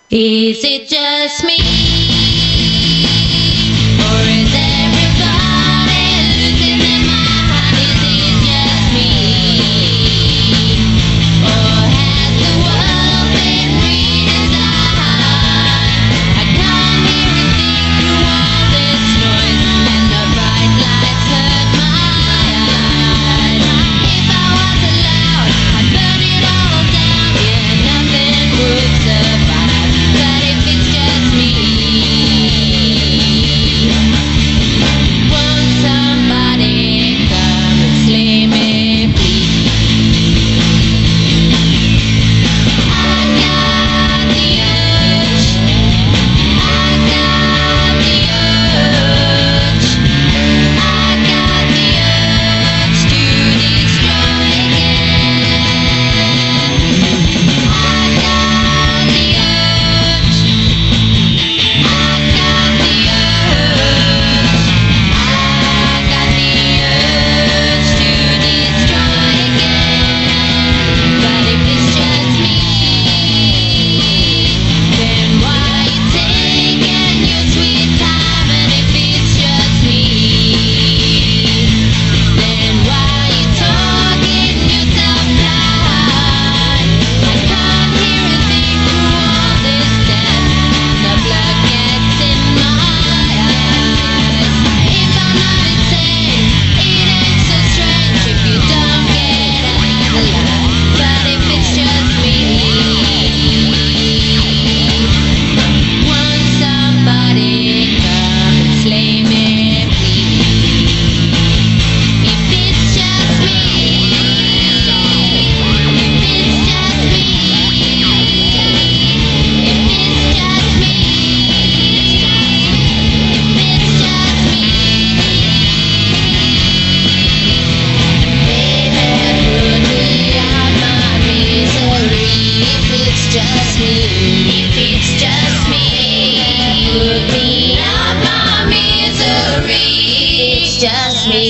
Is it just me? Or is everybody losing their mind? Is it just me? Or has the world been redesigned? I come here and think through all this noise, and the bright lights hurt my eyes. If I was allowed, I'd burn it all down. Yeah, nothing would survive. But if it's just me, won't somebody come and slay me, please? I got the urge. I got the urge. I got the urge to destroy again. I got the urge. I got the urge. I got the urge to destroy again. But if it's just me, then why you taking your sweet time? And if it's just me, then why you talking yourself blind? I come here and think through all this death, and the blood gets in my eyes. If I'm not insane, it ain't so strange if you don't get out alive. But if it's just me, won't somebody come and slay me, please? If it's just me, if it's just me, if it's just me, if it's just me, baby, put me out my misery. If it's just me, if it's just me, put me out my misery. It's just me,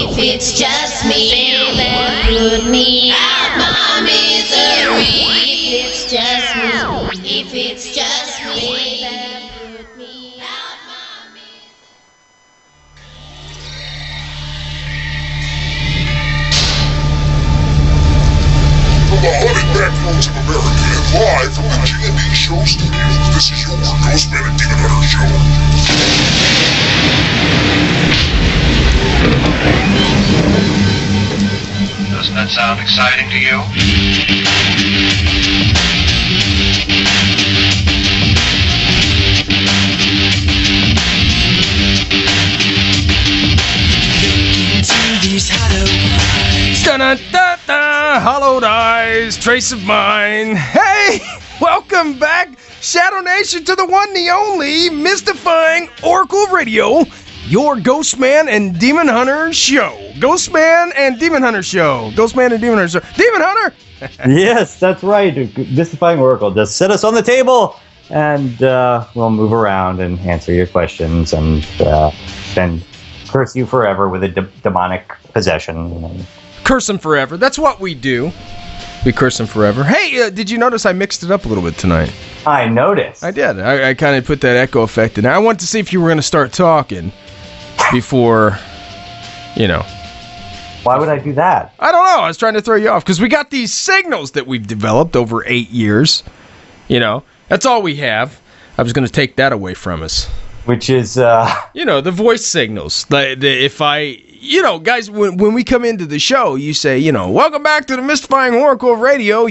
if it's just me, baby, put me out my misery. If it's just me, if it's just me, baby, put me out my misery. From the hunting backroads of America and live from the G&D Show Studios, this is your Ghostman and Demon Hunter Show. Doesn't that sound exciting to you? Dun-dun-dun-dun, hollowed eyes, trace of mine. Hey, welcome back, Shadow Nation, to the one, the only, mystifying Oracle Radio, your Ghostman and Demon Hunter show. Ghostman and Demon Hunter show. Ghostman and Demon Hunter show. Demon Hunter! Yes, that's right. Mystifying Oracle. Just sit us on the table, and we'll move around and answer your questions, and then curse you forever with a demonic possession. Curse him forever. That's what we do. We curse him forever. Hey, did you notice I mixed it up a little bit tonight? I noticed. I did. I kind of put that echo effect in. I wanted to see if you were going to start talking before, you know. Why would I do that? I don't know. I was trying to throw you off because we got these signals that we've developed over 8 years. You know, that's all we have. I was going to take that away from us. Which is, you know, the voice signals. If I, you know, guys, when we come into the show, you say, you know, welcome back to the Mystifying Oracle Radio,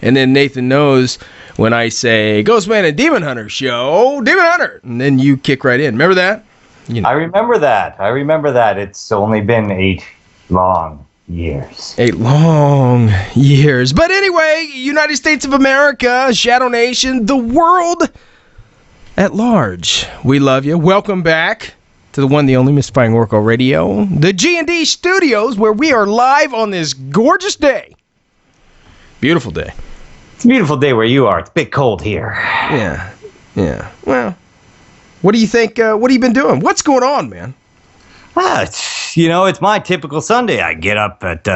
and then Nathan knows when I say Ghostman and Demon Hunter show, Demon Hunter, and then you kick right in. Remember that? You know. I remember that. It's only been 8 long years. 8 long years. But anyway, United States of America, Shadow Nation, the world at large, we love you. Welcome back to the one, the only Mystifying Oracle Radio, the G&D Studios, where we are live on this gorgeous day. Beautiful day. It's a beautiful day where you are. It's a bit cold here. Yeah. Well, what do you think? What have you been doing? What's going on, man? it's my typical Sunday. I get up at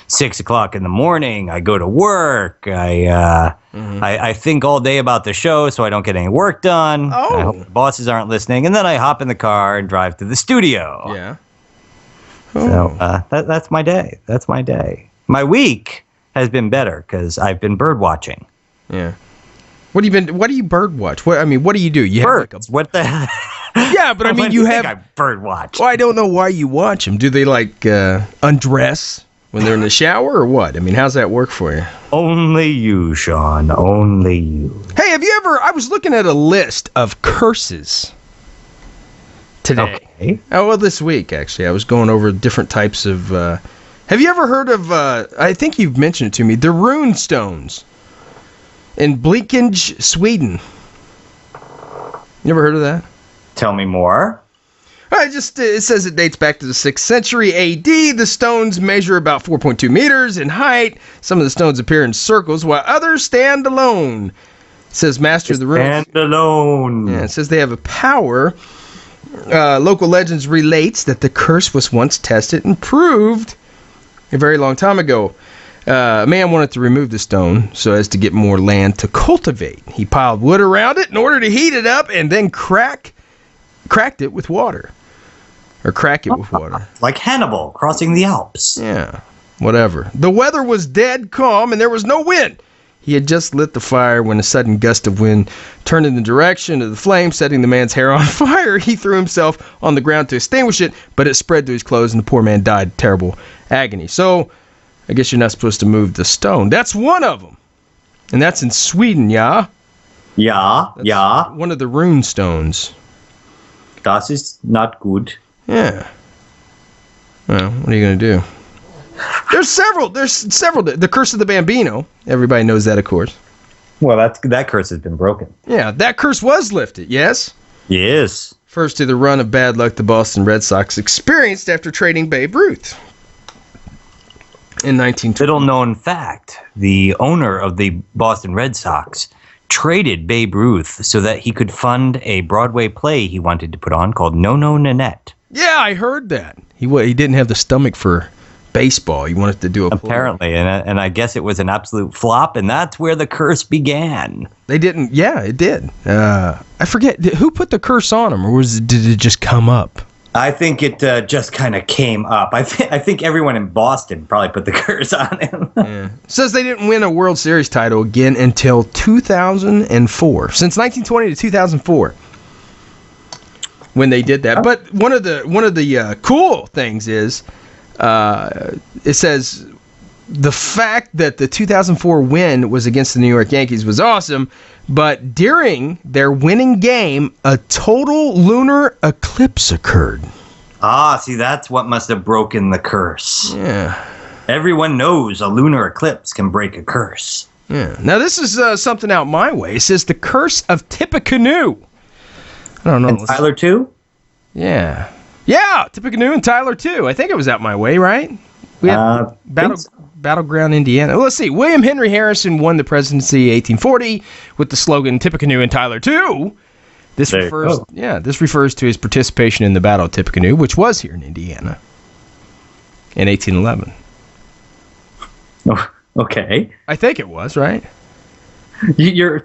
6 o'clock in the morning. I go to work. I think all day about the show, so I don't get any work done. Oh. I hope the bosses aren't listening. And then I hop in the car and drive to the studio. Yeah. So that's my day. That's my day. My week has been better because I've been bird watching. Yeah. What do you bird watch? What do you do? You Birds. have What the hell? Yeah, but I mean, you have. I bird watch. Well, I don't know why you watch them. Do they undress when they're in the shower or what? I mean, how's that work for you? Only you, Sean. Only you. Hey, have you ever? I was looking at a list of curses today. Okay. Oh, well, this week actually, I was going over different types of. Have you ever heard of? I think you've mentioned it to me. The rune stones in Blekinge, Sweden. You ever heard of that? Tell me more. It says it dates back to the 6th century A.D. The stones measure about 4.2 meters in height. Some of the stones appear in circles, while others stand alone. It says master of the runes. Stand alone. Yeah, it says they have a power. Local legends relates that the curse was once tested and proved a very long time ago. A man wanted to remove the stone so as to get more land to cultivate. He piled wood around it in order to heat it up and then cracked it with water. Or crack it with water. Like Hannibal crossing the Alps. Yeah, whatever. The weather was dead calm and there was no wind. He had just lit the fire when a sudden gust of wind turned in the direction of the flame, setting the man's hair on fire. He threw himself on the ground to extinguish it, but it spread to his clothes and the poor man died in terrible agony. So, I guess you're not supposed to move the stone. That's one of them. And that's in Sweden, yeah? Yeah. One of the rune stones. Das ist not good. Yeah. Well, what are you going to do? There's several. The Curse of the Bambino. Everybody knows that, of course. Well, that curse has been broken. Yeah, that curse was lifted, yes? Yes. First to the run of bad luck the Boston Red Sox experienced after trading Babe Ruth. In 1920. Little known fact, the owner of the Boston Red Sox traded Babe Ruth so that he could fund a Broadway play he wanted to put on called No No Nanette. Yeah, I heard that. He didn't have the stomach for baseball. He wanted to do a play. Apparently, and I guess it was an absolute flop, and that's where the curse began. They didn't. Yeah, it did. I forget who put the curse on him, or did it just come up? I think it just kind of came up. I think everyone in Boston probably put the curse on him. Yeah. Says they didn't win a World Series title again until 2004. Since 1920 to 2004, when they did that. But one of the cool things is, it says the fact that the 2004 win was against the New York Yankees was awesome. But during their winning game, a total lunar eclipse occurred. See, that's what must have broken the curse. Yeah. Everyone knows a lunar eclipse can break a curse. Yeah. Now, this is something out my way. It says the curse of Tippecanoe. I don't know. And Tyler, too? Yeah. Yeah, Tippecanoe and Tyler, too. I think it was out my way, right? We had Battleground, Indiana. Well, let's see. William Henry Harrison won the presidency in 1840 with the slogan Tippecanoe and Tyler too. This refers to his participation in the Battle of Tippecanoe, which was here in Indiana in 1811. Oh, okay. I think it was, right? You're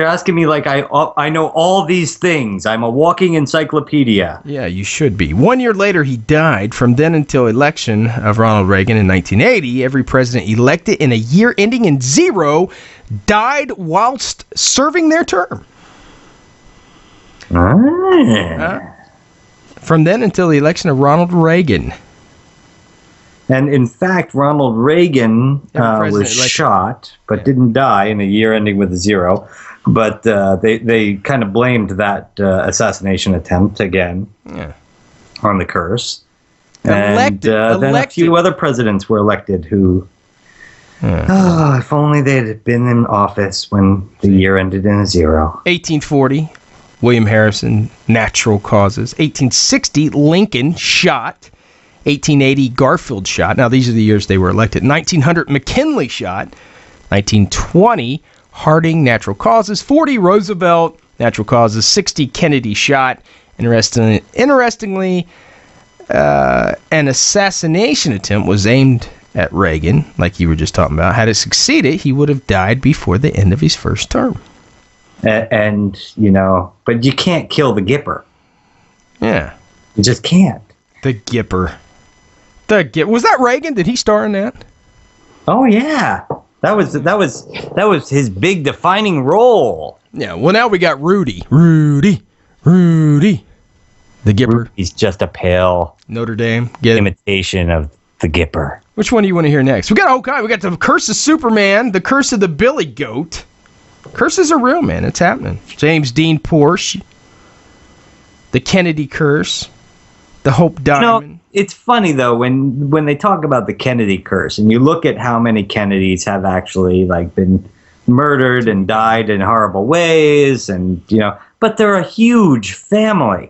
asking me like I know all these things. I'm a walking encyclopedia. Yeah, you should be. 1 year later, he died. From then until election of Ronald Reagan in 1980, every president elected in a year ending in 0 died whilst serving their term. From then until the election of Ronald Reagan. And in fact, Ronald Reagan was shot, but didn't die in a year ending with a 0. But they kind of blamed that assassination attempt again on the curse. And then a few other presidents were elected who, if only they had been in office when the year ended in a 0. 1840, William Harrison, natural causes. 1860, Lincoln, shot. 1880, Garfield shot. Now, these are the years they were elected. 1900, McKinley shot. 1920, Harding, natural causes. 40, Roosevelt, natural causes. 60, Kennedy shot. Interestingly, an assassination attempt was aimed at Reagan, like you were just talking about. Had it succeeded, he would have died before the end of his first term. And but you can't kill the Gipper. Yeah. You just can't. The Gipper. Was that Reagan? Did he star in that? Oh yeah. That was his big defining role. Yeah, well now we got Rudy. The Gipper. He's just a pale Notre Dame. imitation of the Gipper. Which one do you want to hear next? We got a whole guy. We got the Curse of Superman, the Curse of the Billy Goat. Curses are real, man. It's happening. James Dean Porsche, the Kennedy Curse, the Hope Diamond. It's funny though when they talk about the Kennedy curse, and you look at how many Kennedys have actually been murdered and died in horrible ways, and but they're a huge family.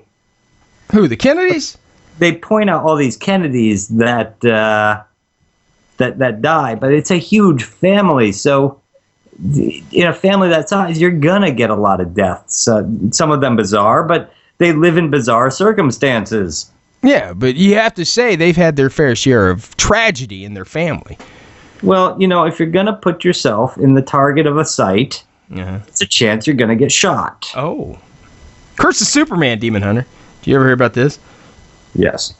Who, the Kennedys? They point out all these Kennedys that die, but it's a huge family. So in a family that size, you're gonna get a lot of deaths. Some of them bizarre, but they live in bizarre circumstances. Yeah, but you have to say they've had their fair share of tragedy in their family. Well, if you're gonna put yourself in the target of a sight, it's a chance you're gonna get shot. Oh, Curse of Superman, Demon Hunter. Did you ever hear about this? Yes.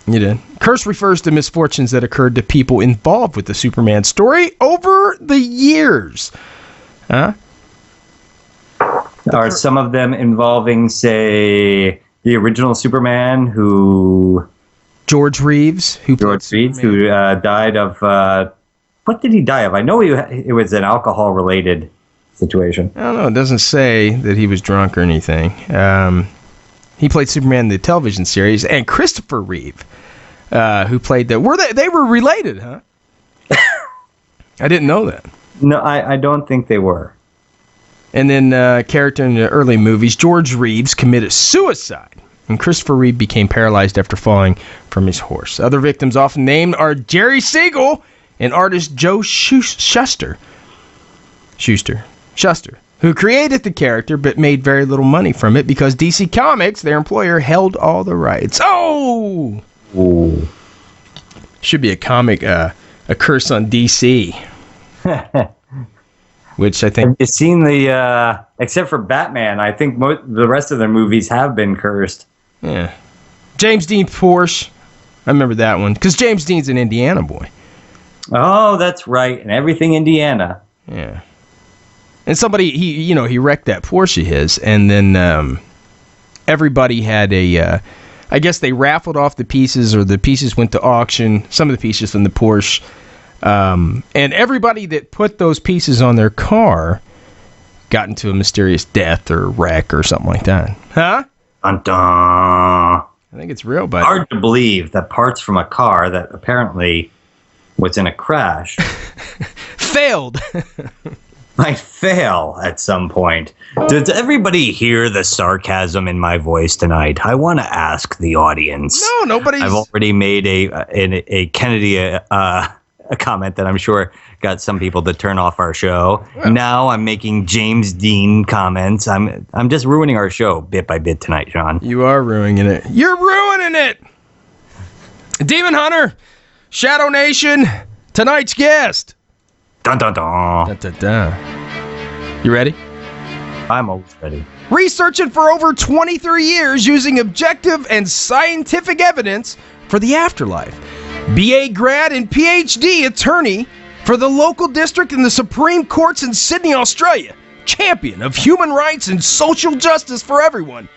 You did. Curse refers to misfortunes that occurred to people involved with the Superman story over the years. Huh? Are some of them involving, say, the original Superman, George Reeves, who died of what did he die of? I know it was an alcohol-related situation. I don't know. It doesn't say that he was drunk or anything. He played Superman in the television series, and Christopher Reeve, who played they were related, huh? I didn't know that. No, I don't think they were. And then character in the early movies, George Reeves committed suicide, and Christopher Reeve became paralyzed after falling from his horse. Other victims often named are Jerry Siegel and artist Joe Shuster, who created the character but made very little money from it because DC Comics, their employer, held all the rights. Oh! Ooh. Should be a comic, a curse on DC. Which I think... Have you seen except for Batman, I think the rest of their movies have been cursed. Yeah. James Dean Porsche. I remember that one. Because James Dean's an Indiana boy. Oh, that's right. And everything Indiana. Yeah. And somebody, he wrecked that Porsche of his, and then everybody had I guess they raffled off the pieces, or the pieces went to auction, some of the pieces from the Porsche, and everybody that put those pieces on their car got into a mysterious death or wreck or something like that. Huh? Dun-dun. I think it's real, but... Hard to believe that parts from a car that apparently was in a crash... failed! might fail at some point. Does everybody hear the sarcasm in my voice tonight? I want to ask the audience. No, nobody's... I've already made a Kennedy a comment that I'm sure got some people to turn off our show. Well, now I'm making James Dean comments. I'm just ruining our show bit by bit tonight, John. You are ruining it. You're ruining it! Demon Hunter, Shadow Nation, tonight's guest. Dun dun dun. Dun, dun, dun. You ready? I'm always ready. Researching for over 23 years using objective and scientific evidence for the afterlife. BA grad and PhD attorney for the local district in the Supreme Courts in Sydney, Australia. Champion of human rights and social justice for everyone.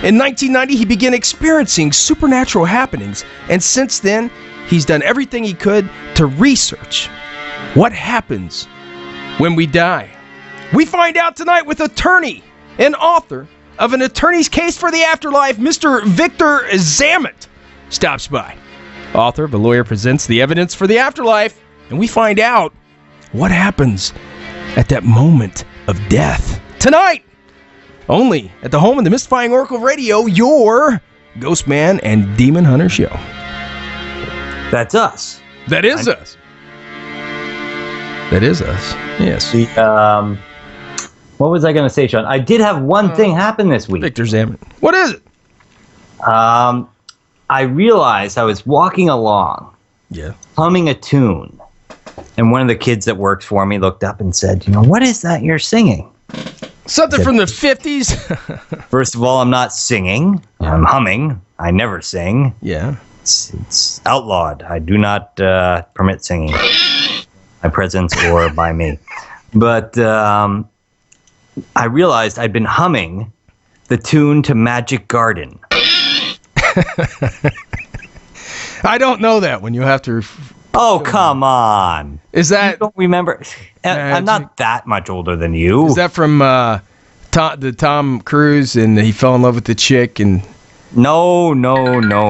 In 1990, he began experiencing supernatural happenings, and since then, he's done everything he could to research what happens when we die. We find out tonight with attorney and author of An Attorney's Case for the Afterlife, Mr. Victor Zammit, stops by. Author of A Lawyer Presents the Evidence for the Afterlife, and we find out what happens at that moment of death. Tonight, only at the home of the Mystifying Oracle Radio, your Ghostman and Demon Hunter show. That's us. That is us. That is us. Yes. What was I going to say, Sean? I did have one thing happen this week. Victor Zammit. What is it? I realized I was walking along, humming a tune, and one of the kids that works for me looked up and said, what is that you're singing? Something from the 50s? First of all, I'm not singing. I'm humming. I never sing. Yeah. It's outlawed. I do not permit singing. My presence or by me. But I realized I'd been humming the tune to Magic Garden. I don't know that one. You have to... Oh, come on. Is that... You don't remember? I'm not that much older than you. Is that from the Tom Cruise and he fell in love with the chick and... No.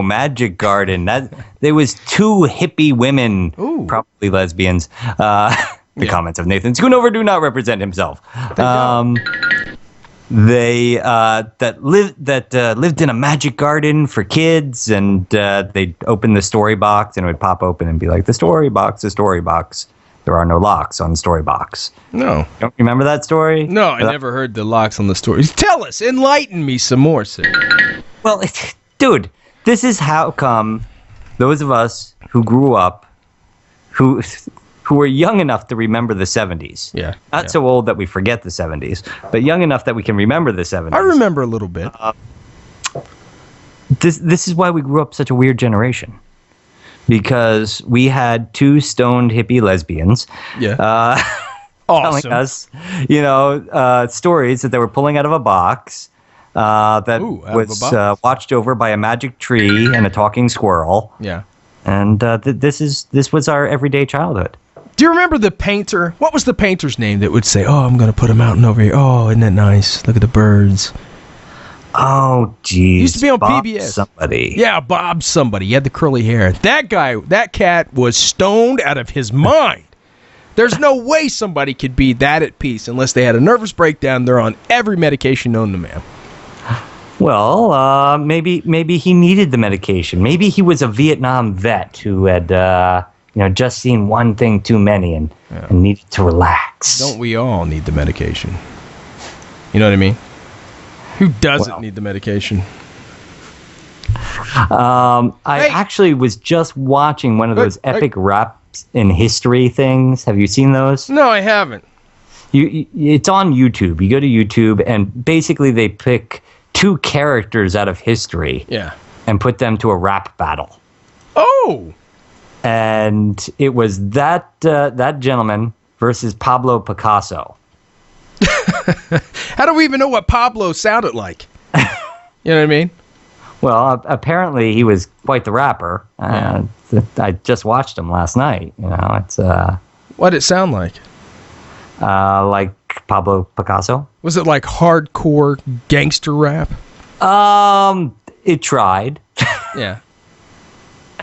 Magic Garden. There was two hippie women, probably lesbians. The comments of Nathan Schoonover do not represent himself. They lived in a magic garden for kids, and they'd open the story box, and it would pop open and be like, the story box. There are no locks on the story box. No. You don't remember that story? No, I never heard the locks on the story. Tell us, enlighten me some more, sir. Well, dude, this is how come those of us who grew up, who were young enough to remember the 70s. Yeah. Not so old that we forget the 70s, but young enough that we can remember the 70s. I remember a little bit. This is why we grew up such a weird generation. Because we had two stoned hippie lesbians Awesome. telling us, stories that they were pulling out of a box that was watched over by a magic tree and a talking squirrel. Yeah. And this was our everyday childhood. Do you remember the painter? What was the painter's name that would say, "Oh, I'm going to put a mountain over here. Oh, isn't that nice? Look at the birds." Oh, geez. Used to be on Bob PBS. Somebody. Yeah, Bob somebody. He had the curly hair. That cat was stoned out of his mind. There's no way somebody could be that at peace unless they had a nervous breakdown. They're on every medication known to man. Well, maybe he needed the medication. Maybe he was a Vietnam vet who had just seen one thing too many and needed to relax. Don't we all need the medication? You know what I mean? Who doesn't need the medication? I actually was just watching one of those epic raps in history things. Have you seen those? No, I haven't. It's on YouTube. You go to YouTube, and basically they pick two characters out of history and put them to a rap battle. Oh! And it was that gentleman versus Pablo Picasso. How do we even know what Pablo sounded like? You know what I mean? Well, apparently he was quite the rapper. I just watched him last night. It's what did it sound like? Like Pablo Picasso. Was it like hardcore gangster rap? It tried. Yeah.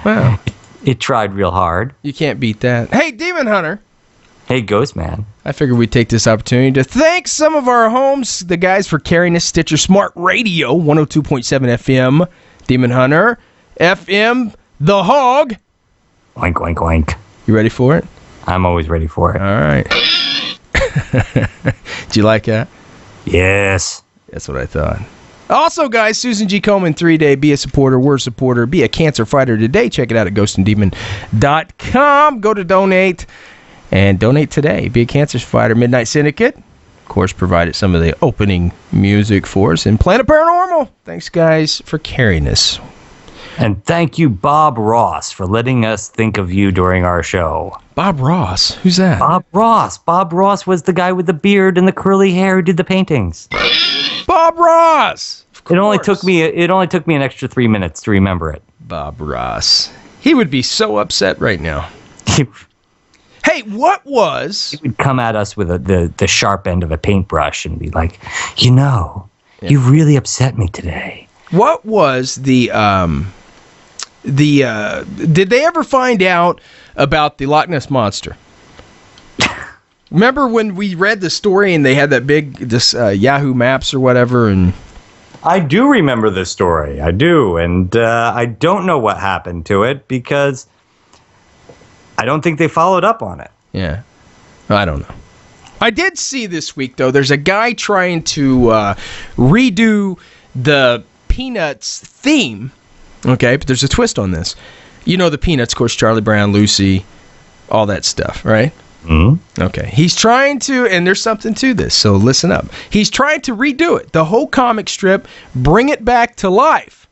Wow. It tried real hard. You can't beat that. Hey, Demon Hunter. Hey, Ghostman. I figured we'd take this opportunity to thank some of our homes, the guys for carrying us. Stitcher Smart Radio, 102.7 FM, Demon Hunter, FM, The Hog. Oink, oink, oink. You ready for it? I'm always ready for it. All right. Do you like that? Yes. That's what I thought. Also, guys, Susan G. Komen 3-Day. Be a supporter. We're a supporter. Be a cancer fighter today. Check it out at GhostMan&Demon.com. Go to donate. And donate today. Be a cancer fighter. Midnight Syndicate, of course, provided some of the opening music for us. And Planet Paranormal. Thanks, guys, for carrying us. And thank you, Bob Ross, for letting us think of you during our show. Bob Ross? Who's that? Bob Ross. Bob Ross was the guy with the beard and the curly hair who did the paintings. Bob Ross! It only took me an extra 3 minutes to remember it. Bob Ross. He would be so upset right now. Hey, what was... He would come at us with the sharp end of a paintbrush and be like, you really upset me today. What was did they ever find out about the Loch Ness Monster? Remember when we read the story and they had that big Yahoo Maps or whatever? And I do remember this story. I do. And I don't know what happened to it because... I don't think they followed up on it. Yeah. I don't know. I did see this week, though, there's a guy trying to redo the Peanuts theme Okay, but there's a twist on this. You know the Peanuts, of course, Charlie Brown, Lucy, all that stuff, right? Mm-hmm. Okay. He's trying to, and there's something to this, so listen up. He's trying to redo it, the whole comic strip, bring it back to life.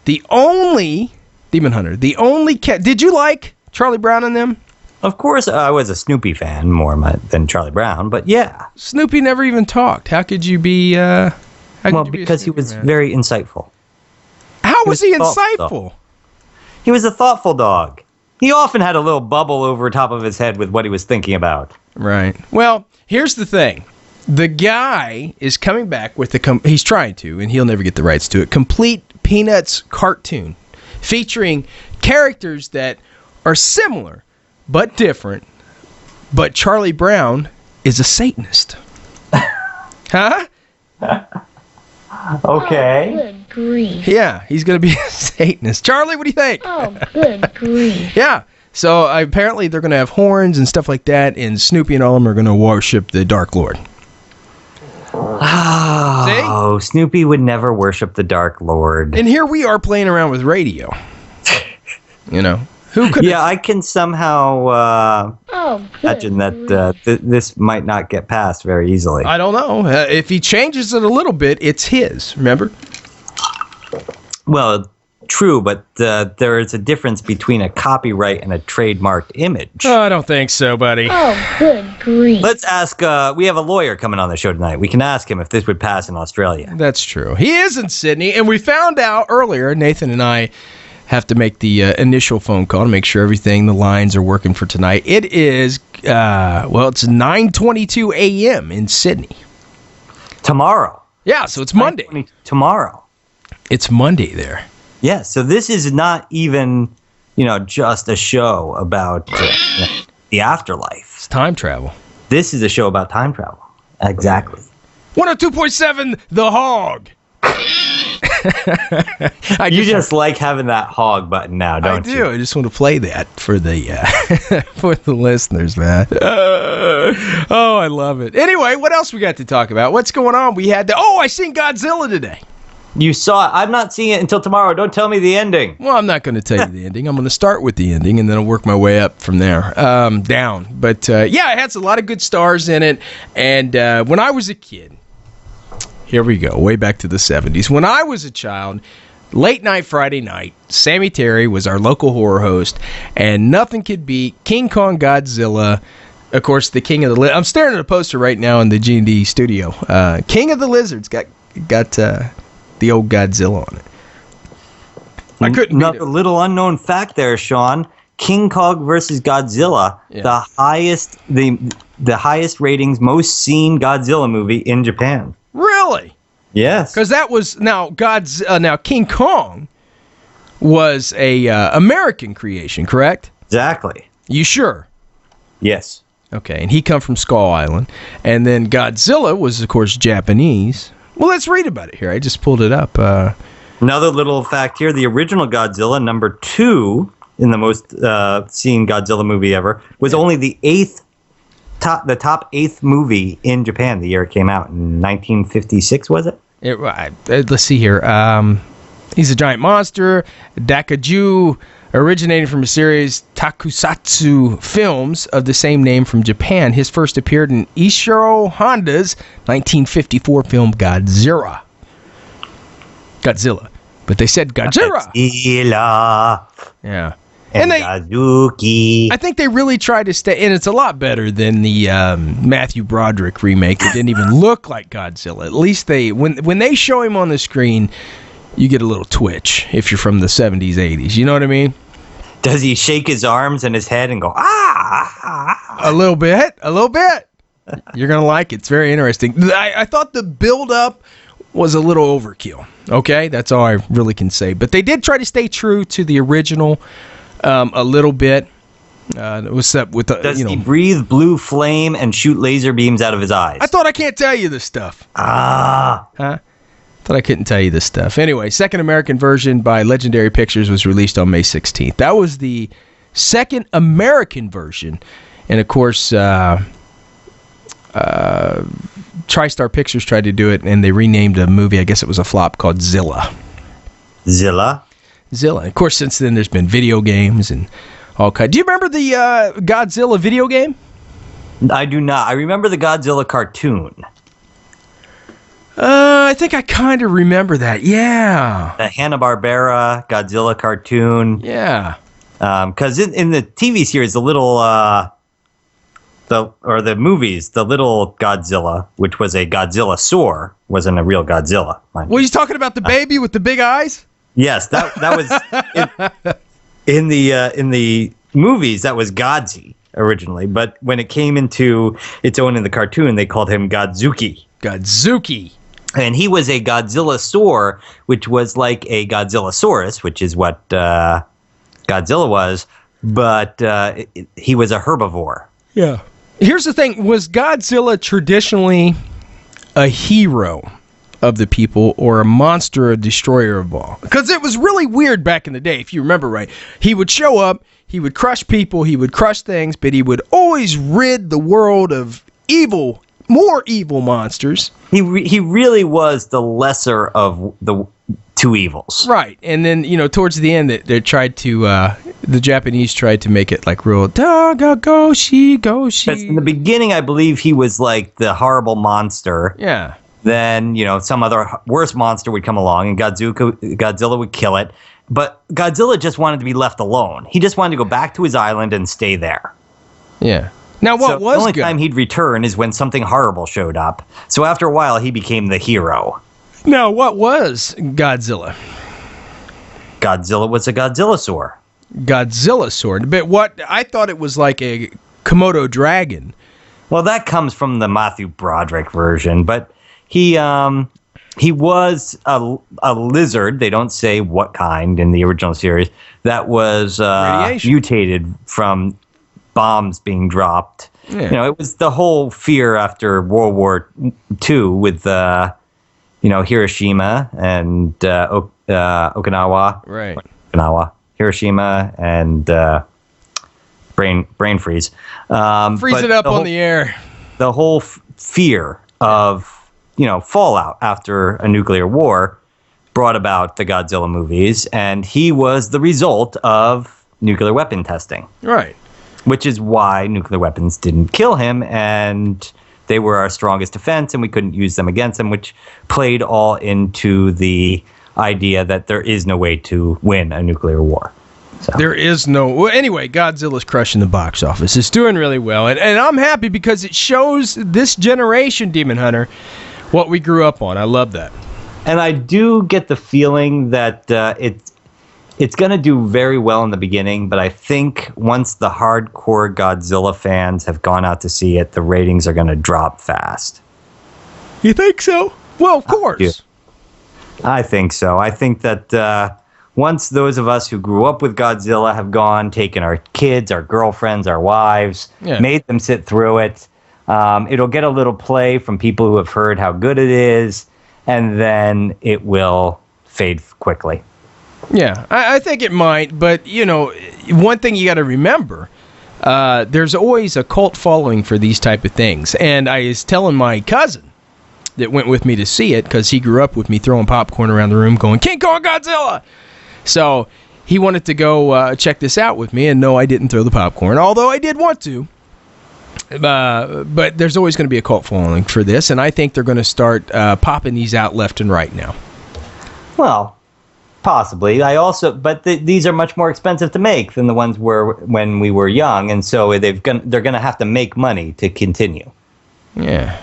The only, Demon Hunter, did you like Charlie Brown and them? Of course, I was a Snoopy fan more than Charlie Brown, but yeah. Snoopy never even talked. How could you be, because he was very insightful. How was he thoughtful. insightful? He was a thoughtful dog. He often had a little bubble over top of his head with what he was thinking about. Right. Well, here's the thing. The guy is coming back with he's trying to, and he'll never get the rights to it, complete Peanuts cartoon featuring characters that are similar but different. But Charlie Brown is a Satanist. Huh? Okay. Oh, good grief. Yeah, he's going to be a Satanist. Charlie, what do you think? Oh, good grief. Yeah. So apparently they're going to have horns and stuff like that, and Snoopy and all of them are going to worship the Dark Lord. Oh, Snoopy would never worship the Dark Lord. And here we are playing around with radio. You know, who could? Yeah, I can somehow Oh, good imagine that grief. this might not get passed very easily. I don't know. If he changes it a little bit, it's his. Remember? Well, true, but there is a difference between a copyright and a trademarked image. Oh, I don't think so, buddy. Oh, good grief. Let's ask, we have a lawyer coming on the show tonight. We can ask him if this would pass in Australia. That's true. He is in Sydney, and we found out earlier, Nathan and I have to make the initial phone call to make sure the lines are working for tonight. It is, it's 9:22 a.m. in Sydney. Tomorrow. Yeah, so it's Monday. Tomorrow. It's Monday there. Yeah, so this is not even, just a show about the afterlife. It's time travel. This is a show about time travel. Exactly. 102.7 The Hog. You just like having that hog button now, don't you? I do. I just want to play that for the for the listeners, man. Oh, I love it. Anyway, what else we got to talk about? What's going on? We had I seen Godzilla today. You saw it. I'm not seeing it until tomorrow. Don't tell me the ending. Well, I'm not going to tell you the ending. I'm going to start with the ending, and then I'll work my way up from there, down. But, yeah, it has a lot of good stars in it. And when I was a kid, here we go, way back to the 70s. When I was a child, late night Friday night, Sammy Terry was our local horror host, and nothing could beat King Kong Godzilla. Of course, the King of the I'm staring at a poster right now in the G&D studio. King of the Lizards got the old Godzilla on it. I couldn't beat it. A little unknown fact there, Sean. King Kong versus Godzilla, the highest ratings, most seen Godzilla movie in Japan. Really? Yes. Because that was now King Kong was a American creation, correct? Exactly. You sure? Yes. Okay, and he come from Skull Island, and then Godzilla was, of course, Japanese. Well, let's read about it here. I just pulled it up. Another little fact here: the original Godzilla, number 2 in the most seen Godzilla movie ever, was only the top 8th movie in Japan the year it came out in 1956. Was it? Let's see here. He's a giant monster, Dakaju, originating from a series Takusatsu films of the same name from Japan. His first appeared in Ishiro Honda's 1954 film Godzilla. But they said Godzilla. Yeah. And Gazuki. I think they really tried to stay, and it's a lot better than the Matthew Broderick remake. It didn't even look like Godzilla. At least when they show him on the screen, you get a little twitch if you're from the 70s, 80s. You know what I mean? Does he shake his arms and his head and go, ah? A little bit. You're going to like it. It's very interesting. I thought the build-up was a little overkill. Okay? That's all I really can say. But they did try to stay true to the original a little bit. What's up with the, Does he breathe blue flame and shoot laser beams out of his eyes? I thought I can't tell you this stuff. Ah. Huh? Thought I couldn't tell you this stuff. Anyway, second American version by Legendary Pictures was released on May 16th. That was the second American version. And, of course, TriStar Pictures tried to do it, and they renamed a movie. I guess it was a flop called Zilla. Zilla? Of course, since then there's been video games and all kinds. Do you remember the Godzilla video game? I do not. I remember the Godzilla cartoon. I think I kind of remember that. Yeah. The Hanna-Barbera Godzilla cartoon. Yeah. Because in the TV series, the movies, the little Godzilla, which was a Godzillasaur, wasn't a real Godzilla. Well, he's talking about the baby with the big eyes? Yes, that was in the movies. That was Godzi originally, but when it came into its own in the cartoon, they called him Godzuki. And he was a Godzillasaur, which was like a Godzillasaurus, which is what Godzilla was, but he was a herbivore. Yeah. Here's the thing. Was Godzilla traditionally a hero of the people or a monster, a destroyer of all? Because it was really weird back in the day, if you remember right. He would show up, he would crush people, he would crush things, but he would always rid the world of evil, more evil monsters. He really was the lesser of the two evils. Right. And then, towards the end, they tried to, the Japanese tried to make it like real, goshi. But in the beginning, I believe he was like the horrible monster. Yeah. Then, some other worse monster would come along and Godzilla would kill it. But Godzilla just wanted to be left alone. He just wanted to go back to his island and stay there. Yeah. Now, what was the only time he'd return is when something horrible showed up. So after a while, he became the hero. Now, what was Godzilla? Godzilla was a Godzillasaur. Godzillasaur. But what I thought it was like a Komodo dragon. Well, that comes from the Matthew Broderick version, but he was a lizard. They don't say what kind in the original series. That was mutated from bombs being dropped. Yeah. It was the whole fear after World War II with Hiroshima and Okinawa. Right. Okinawa, Hiroshima, and brain freeze. Freeze it up on the air. The whole fear of fallout after a nuclear war brought about the Godzilla movies, and he was the result of nuclear weapon testing. Right. Which is why nuclear weapons didn't kill him, and they were our strongest defense, and we couldn't use them against him, which played all into the idea that there is no way to win a nuclear war. So. There is no... Well, anyway, Godzilla's crushing the box office. It's doing really well, and I'm happy because it shows this generation, Demon Hunter, what we grew up on. I love that. And I do get the feeling that it's going to do very well in the beginning, but I think once the hardcore Godzilla fans have gone out to see it, the ratings are going to drop fast. You think so? Well, of course. I think so. I think that once those of us who grew up with Godzilla have gone, taken our kids, our girlfriends, our wives, made them sit through it, it'll get a little play from people who have heard how good it is, and then it will fade quickly. Yeah, I think it might, but, one thing you got to remember, there's always a cult following for these type of things. And I was telling my cousin that went with me to see it, because he grew up with me throwing popcorn around the room going, King Kong Godzilla! So he wanted to go check this out with me, and no, I didn't throw the popcorn, although I did want to. But there's always going to be a cult following for this, and I think they're going to start popping these out left and right now. Well... Possibly. But these are much more expensive to make than the ones were when we were young, and so they're going to have to make money to continue. Yeah.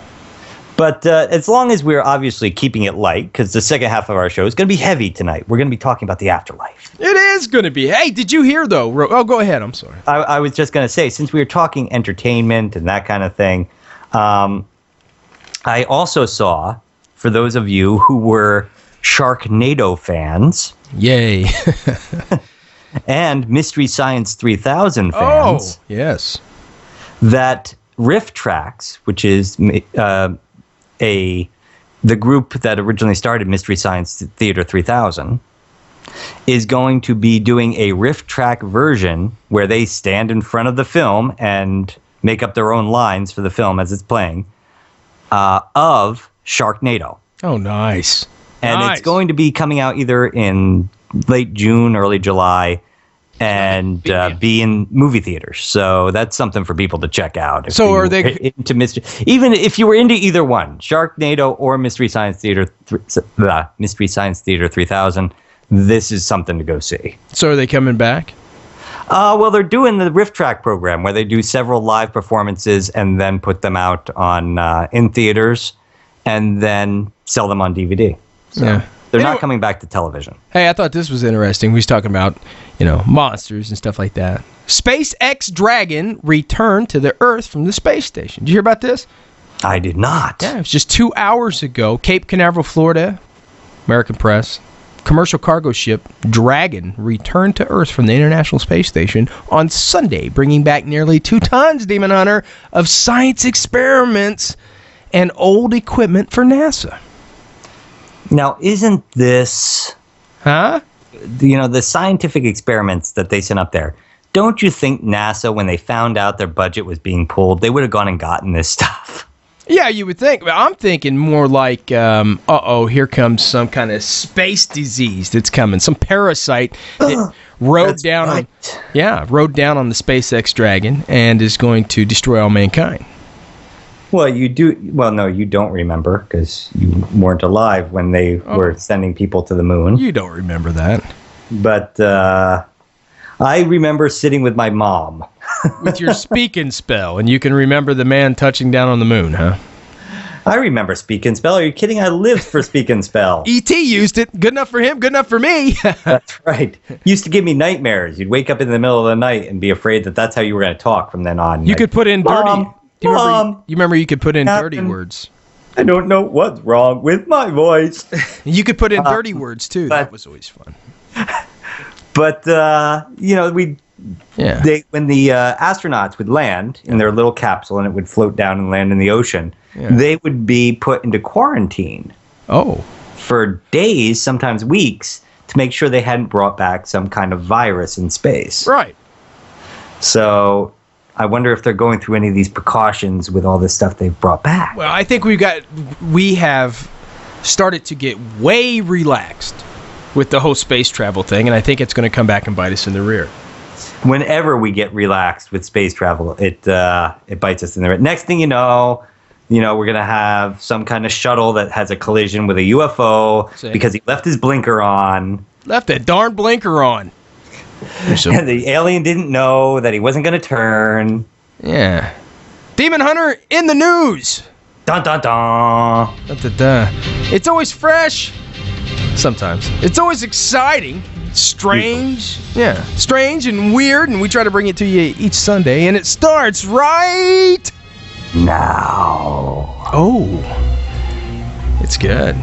But as long as we're obviously keeping it light, because the second half of our show is going to be heavy tonight. We're going to be talking about the afterlife. It is going to be. Hey, did you hear, though? Oh, go ahead. I'm sorry. I was just going to say, since we were talking entertainment and that kind of thing, I also saw, for those of you who were Sharknado fans. Yay. And Mystery Science 3000 fans. Oh, yes. That Riff Tracks, which is the group that originally started Mystery Science Theater 3000, is going to be doing a riff track version where they stand in front of the film and make up their own lines for the film as it's playing, of Sharknado. Oh, nice. And nice. It's going to be coming out either in late June, early July, and be in movie theaters. So that's something for people to check out. So are they into mystery? Even if you were into either one, Sharknado or Mystery Science Theater 3000, this is something to go see. So are they coming back? Well, they're doing the Riff Track program where they do several live performances and then put them out on in theaters and then sell them on DVD. So Yeah. they're not coming back to television. Hey, I thought this was interesting. We was talking about, monsters and stuff like that. SpaceX Dragon returned to the Earth from the space station. Did you hear about this? I did not. Yeah, it was just 2 hours ago. Cape Canaveral, Florida, American Press. Commercial cargo ship Dragon returned to Earth from the International Space Station on Sunday, bringing back nearly 2 tons, Demon Hunter, of science experiments and old equipment for NASA. Now, isn't this, Huh? the scientific experiments that they sent up there? Don't you think NASA, when they found out their budget was being pulled, they would have gone and gotten this stuff? Yeah, you would think. But I'm thinking more like, here comes some kind of space disease that's coming. Some parasite that rode down on the SpaceX Dragon and is going to destroy all mankind. Well, you do. Well, no, you don't remember because you weren't alive when they were sending people to the moon. You don't remember that. But I remember sitting with my mom. With your speaking spell, and you can remember the man touching down on the moon, huh? I remember Speak and Spell. Are you kidding? I lived for Speak and Spell. E.T. used it. Good enough for him, good enough for me. That's right. Used to give me nightmares. You'd wake up in the middle of the night and be afraid that that's how you were going to talk from then on. You could put in dirty. Mom, Do you remember, Mom, you remember you could put in dirty Captain. words. I don't know what's wrong with my voice. You could put in dirty words, too. That was always fun. But, when the astronauts would land in their little capsule and it would float down and land in the ocean, they would be put into quarantine. Oh. For days, sometimes weeks, to make sure they hadn't brought back some kind of virus in space. Right. So I wonder if they're going through any of these precautions with all this stuff they've brought back. Well, I think we have started to get way relaxed with the whole space travel thing, and I think it's going to come back and bite us in the rear. Whenever we get relaxed with space travel, it bites us in the rear. Next thing you know, we're going to have some kind of shuttle that has a collision with a UFO because he left his blinker on. Left that darn blinker on. And the alien didn't know that he wasn't going to turn. Yeah. Demon Hunter in the news. Dun, dun, dun. Dun, dun, dun. It's always fresh. Sometimes. It's always exciting. Strange. Yeah. Strange and weird, and we try to bring it to you each Sunday, and it starts right now. Oh. It's good.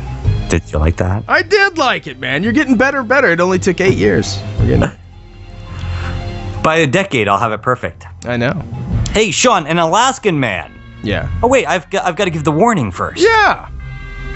Did you like that? I did like it, man. You're getting better and better. It only took 8 years. By a decade, I'll have it perfect. I know. Hey, Sean, an Alaskan man. Yeah. Oh, wait, I've got to give the warning first. Yeah.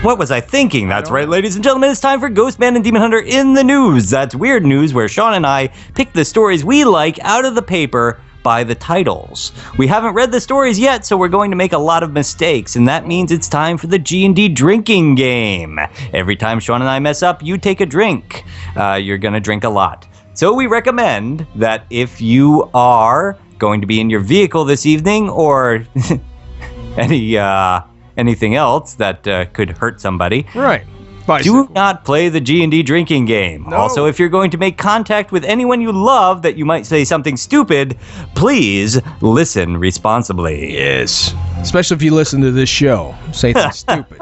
What was I thinking? That's right, ladies and gentlemen, it's time for GhostMan and Demon Hunter in the news. That's weird news where Sean and I pick the stories we like out of the paper by the titles. We haven't read the stories yet, so we're going to make a lot of mistakes, and that means it's time for the G&D drinking game. Every time Sean and I mess up, you take a drink. You're going to drink a lot. So we recommend that if you are going to be in your vehicle this evening or anything else that could hurt somebody. Right. Bicycle. Do not play the G&D drinking game. No. Also, if you're going to make contact with anyone you love that you might say something stupid, please listen responsibly. Yes. Especially if you listen to this show. Say something stupid.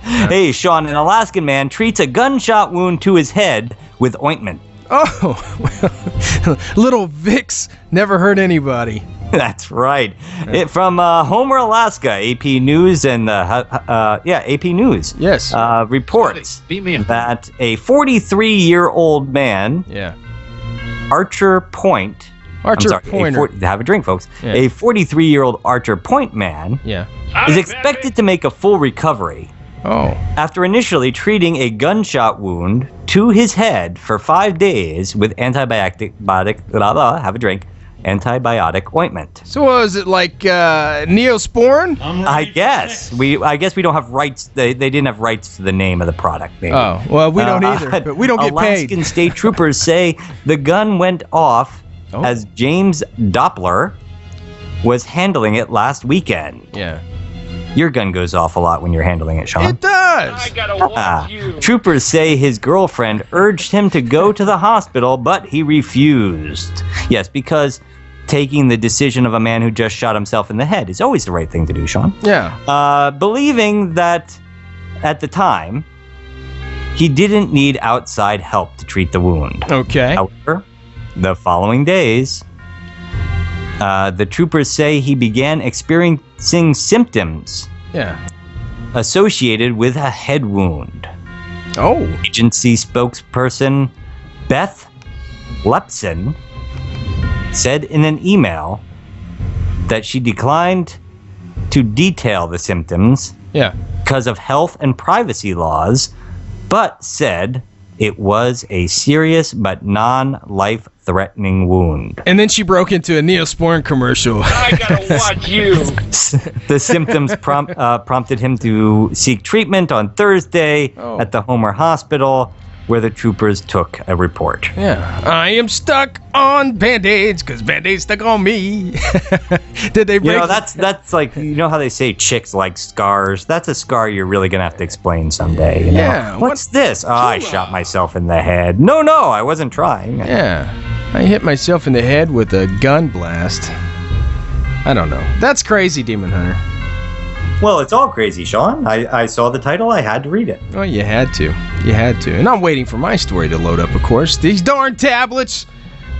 Hey, Sean, an Alaskan man treats a gunshot wound to his head with ointment. Oh, little Vicks never hurt anybody. That's right. From Homer, Alaska, AP News and AP News. Yes. Reports that a 43-year-old man, Archer Point. Archer Point. Have a drink, folks. Yeah. A 43-year-old Archer Point man is expected to make a full recovery. Oh. After initially treating a gunshot wound to his head for 5 days with antibiotic, have a drink, antibiotic ointment. So was it like Neosporin? I guess we don't have rights. They didn't have rights to the name of the product. Maybe. Oh, well, we don't either, but we don't get paid. Alaskan state troopers say the gun went off as James Doppler was handling it last weekend. Yeah. Your gun goes off a lot when you're handling it, Sean. It does. I gotta watch you. Troopers say his girlfriend urged him to go to the hospital, but he refused. Yes, because taking the decision of a man who just shot himself in the head is always the right thing to do, Sean. Yeah. Believing that at the time, he didn't need outside help to treat the wound. Okay. However, the following days, the troopers say he began experiencing symptoms associated with a head wound. Oh. Agency spokesperson Beth Lepson said in an email that she declined to detail the symptoms because of health and privacy laws, but said it was a serious but non-life-threatening wound. And then she broke into a Neosporin commercial. I gotta watch you. The symptoms prompted him to seek treatment on Thursday at the Homer Hospital, where the troopers took a report. Yeah. I am stuck on Band-Aids because Band-Aids stuck on me. Did they break? That's like, you know how they say chicks like scars? That's a scar you're really going to have to explain someday. You know? Yeah. What's this? Oh, I shot myself in the head. No, I wasn't trying. Yeah. I hit myself in the head with a gun blast. I don't know. That's crazy, Demon Hunter. Well, it's all crazy, Sean. I saw the title. I had to read it. Well, you had to. And I'm waiting for my story to load up, of course. These darn tablets.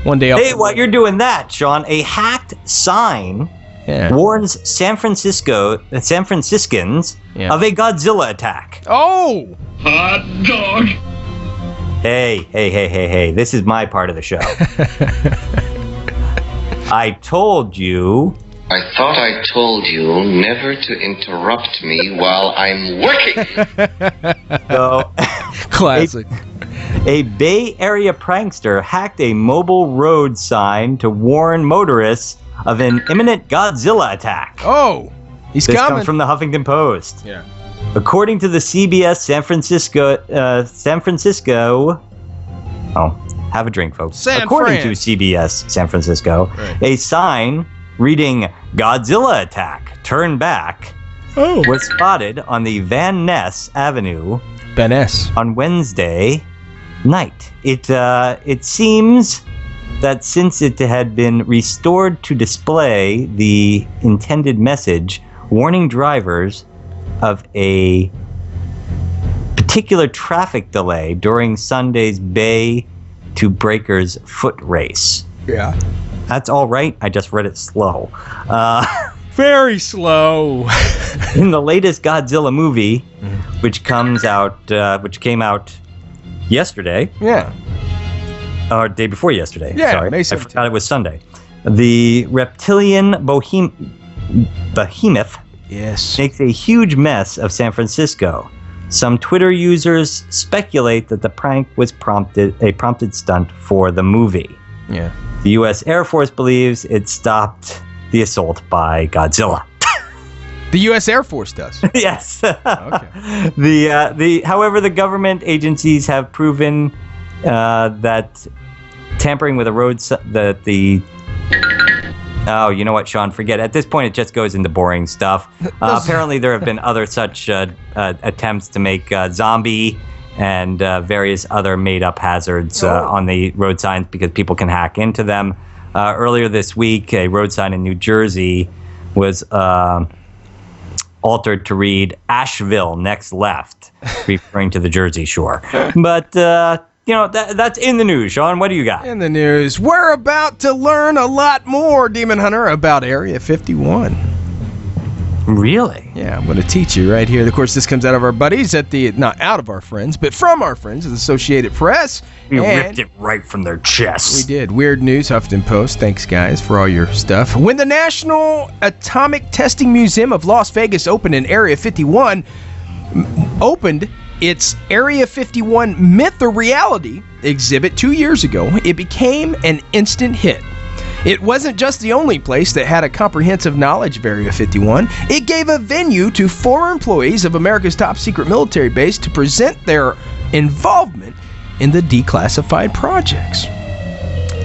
One day I'll... Hey, while you're doing that, Sean, a hacked sign warns San Franciscans of a Godzilla attack. Oh! Hot dog. Hey. This is my part of the show. I told you... I thought I told you never to interrupt me while I'm working. So, classic. A Bay Area prankster hacked a mobile road sign to warn motorists of an imminent Godzilla attack. Oh, he's this coming. Comes from the Huffington Post. Yeah. According to the CBS San Francisco. Oh, have a drink, folks. According to CBS San Francisco, a sign reading "Godzilla attack, turn back" was spotted on the Van Ness Avenue on Wednesday night. It seems that since it had been restored to display the intended message warning drivers of a particular traffic delay during Sunday's Bay to Breakers foot race. Yeah. That's all right. I just read it slow. Very slow. In the latest Godzilla movie, which came out yesterday. Yeah. Or day before yesterday. Yeah, sorry. May I 17th. forgot it was Sunday. The reptilian behemoth makes a huge mess of San Francisco. Some Twitter users speculate that the prank was a prompted stunt for the movie. Yeah. The U.S. Air Force believes it stopped the assault by Godzilla. The U.S. Air Force does. Yes. Okay. However, the government agencies have proven that tampering with a road Oh, you know what, Sean? Forget it. At this point, it just goes into boring stuff. Apparently, there have been other such attempts to make zombie and various other made-up hazards on the road signs because people can hack into them. Earlier this week, a road sign in New Jersey was altered to read Asheville next left, referring to the Jersey Shore. But, that's in the news. Sean, what do you got? In the news, we're about to learn a lot more, Demon Hunter, about Area 51. Really? Yeah, I'm going to teach you right here. Of course, this comes out of our buddies not out of our friends, but from our friends at the Associated Press. We ripped it right from their chests. We did. Weird News, Huffington Post. Thanks, guys, for all your stuff. When the National Atomic Testing Museum of Las Vegas opened in Area 51, its Area 51 Myth or Reality exhibit 2 years ago, it became an instant hit. It wasn't just the only place that had a comprehensive knowledge of Area 51. It gave a venue to former employees of America's top secret military base to present their involvement in the declassified projects.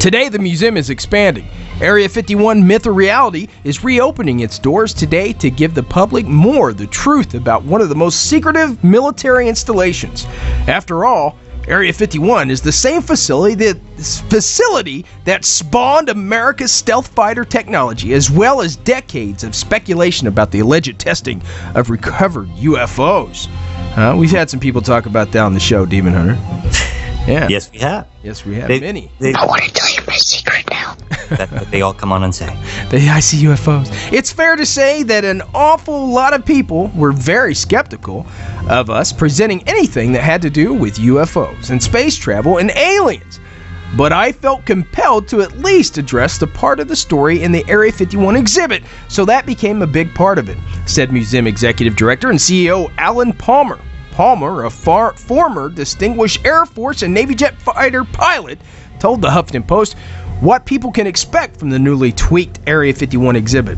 Today, the museum is expanding. Area 51 Myth or Reality is reopening its doors today to give the public more the truth about one of the most secretive military installations. After all, Area 51 is the same facility that spawned America's stealth fighter technology, as well as decades of speculation about the alleged testing of recovered UFOs. We've had some people talk about that on the show, Demon Hunter. Yeah. Yes, we have. Yes, we have. Many. I want to tell you my secret now. That's what they all come on and say. I see UFOs. It's fair to say that an awful lot of people were very skeptical of us presenting anything that had to do with UFOs and space travel and aliens. But I felt compelled to at least address the part of the story in the Area 51 exhibit, so that became a big part of it, said Museum Executive Director and CEO Alan Palmer. Palmer, a former distinguished Air Force and Navy jet fighter pilot, told the Huffington Post what people can expect from the newly tweaked Area 51 exhibit.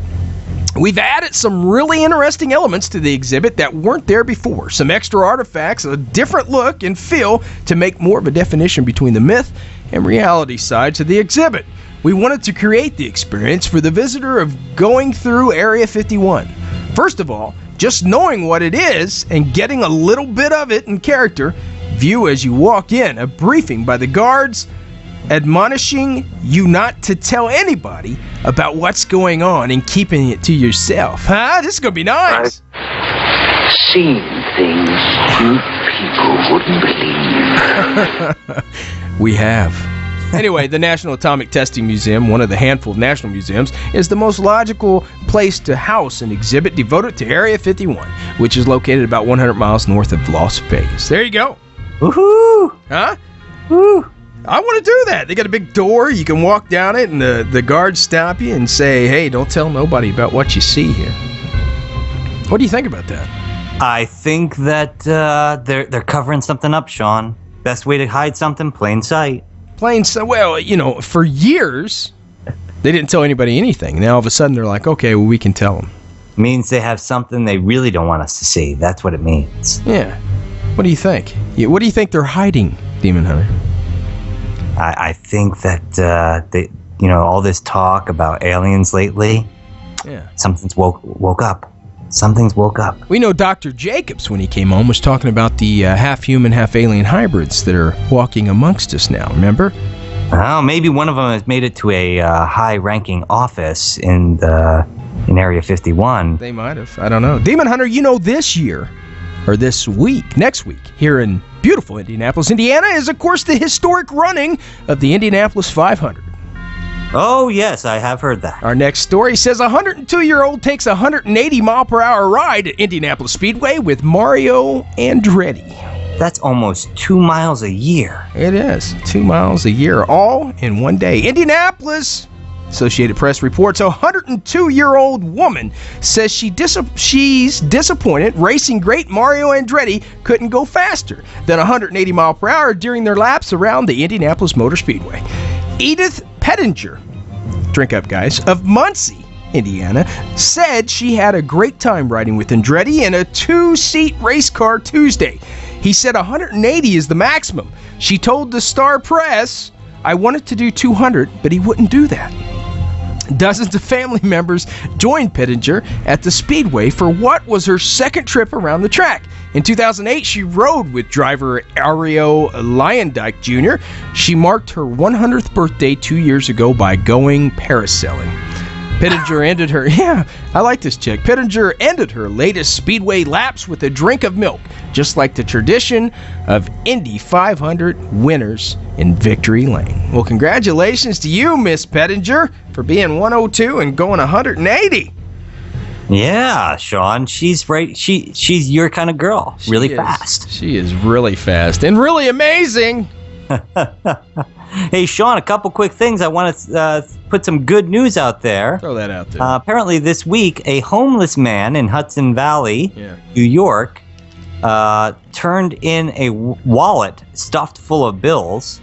We've added some really interesting elements to the exhibit that weren't there before. Some extra artifacts, a different look and feel to make more of a definition between the myth and reality sides of the exhibit. We wanted to create the experience for the visitor of going through Area 51. First of all, just knowing what it is and getting a little bit of it in character, view as you walk in a briefing by the guards admonishing you not to tell anybody about what's going on and keeping it to yourself. This is going to be nice. I've seen things you people wouldn't believe. We have. Anyway, the National Atomic Testing Museum, one of the handful of national museums, is the most logical place to house an exhibit devoted to Area 51, which is located about 100 miles north of Las Vegas. There you go. Woohoo! Huh? Woo! I want to do that. They got a big door. You can walk down it, and the guards stop you and say, hey, don't tell nobody about what you see here. What do you think about that? I think that they're covering something up, Sean. Best way to hide something, plain sight. Well, for years, they didn't tell anybody anything. Now all of a sudden they're like, okay, well, we can tell them. Means they have something they really don't want us to see. That's what it means. Yeah. What do you think? What do you think they're hiding, Demon Hunter? I think that they, all this talk about aliens lately. Yeah. Something's woke up. Something's woke up. We know Dr. Jacobs, when he came on, was talking about the half-human, half-alien hybrids that are walking amongst us now, remember? Well, maybe one of them has made it to a high-ranking office in Area 51. They might have. I don't know. Demon Hunter, this year, or this week, next week, here in beautiful Indianapolis, Indiana, is, of course, the historic running of the Indianapolis 500. Oh, yes, I have heard that. Our next story says a 102-year-old takes a 180-mile-per-hour ride at Indianapolis Speedway with Mario Andretti. That's almost 2 miles a year. It is. 2 miles a year, all in one day. Indianapolis, Associated Press reports, a 102-year-old woman says she's disappointed racing great Mario Andretti couldn't go faster than 180 miles per hour during their laps around the Indianapolis Motor Speedway. Edith Pettinger, drink up guys, of Muncie, Indiana, said she had a great time riding with Andretti in a 2-seat race car Tuesday. He said 180 is the maximum. She told the Star Press, I wanted to do 200, but he wouldn't do that. Dozens of family members joined Pettinger at the Speedway for what was her second trip around the track. In 2008, she rode with driver Ario Lyondike Jr. She marked her 100th birthday 2 years ago by going parasailing. Pettinger ended her, I like this chick. Pettinger ended her latest Speedway laps with a drink of milk, just like the tradition of Indy 500 winners in Victory Lane. Well, congratulations to you, Miss Pettinger, for being 102 and going 180. Yeah, Sean, she's right. She's your kind of girl. Really fast. She is really fast and really amazing. Hey, Sean, a couple quick things. I want to put some good news out there. Throw that out there. Apparently this week, a homeless man in Hudson Valley, New York, turned in a wallet stuffed full of bills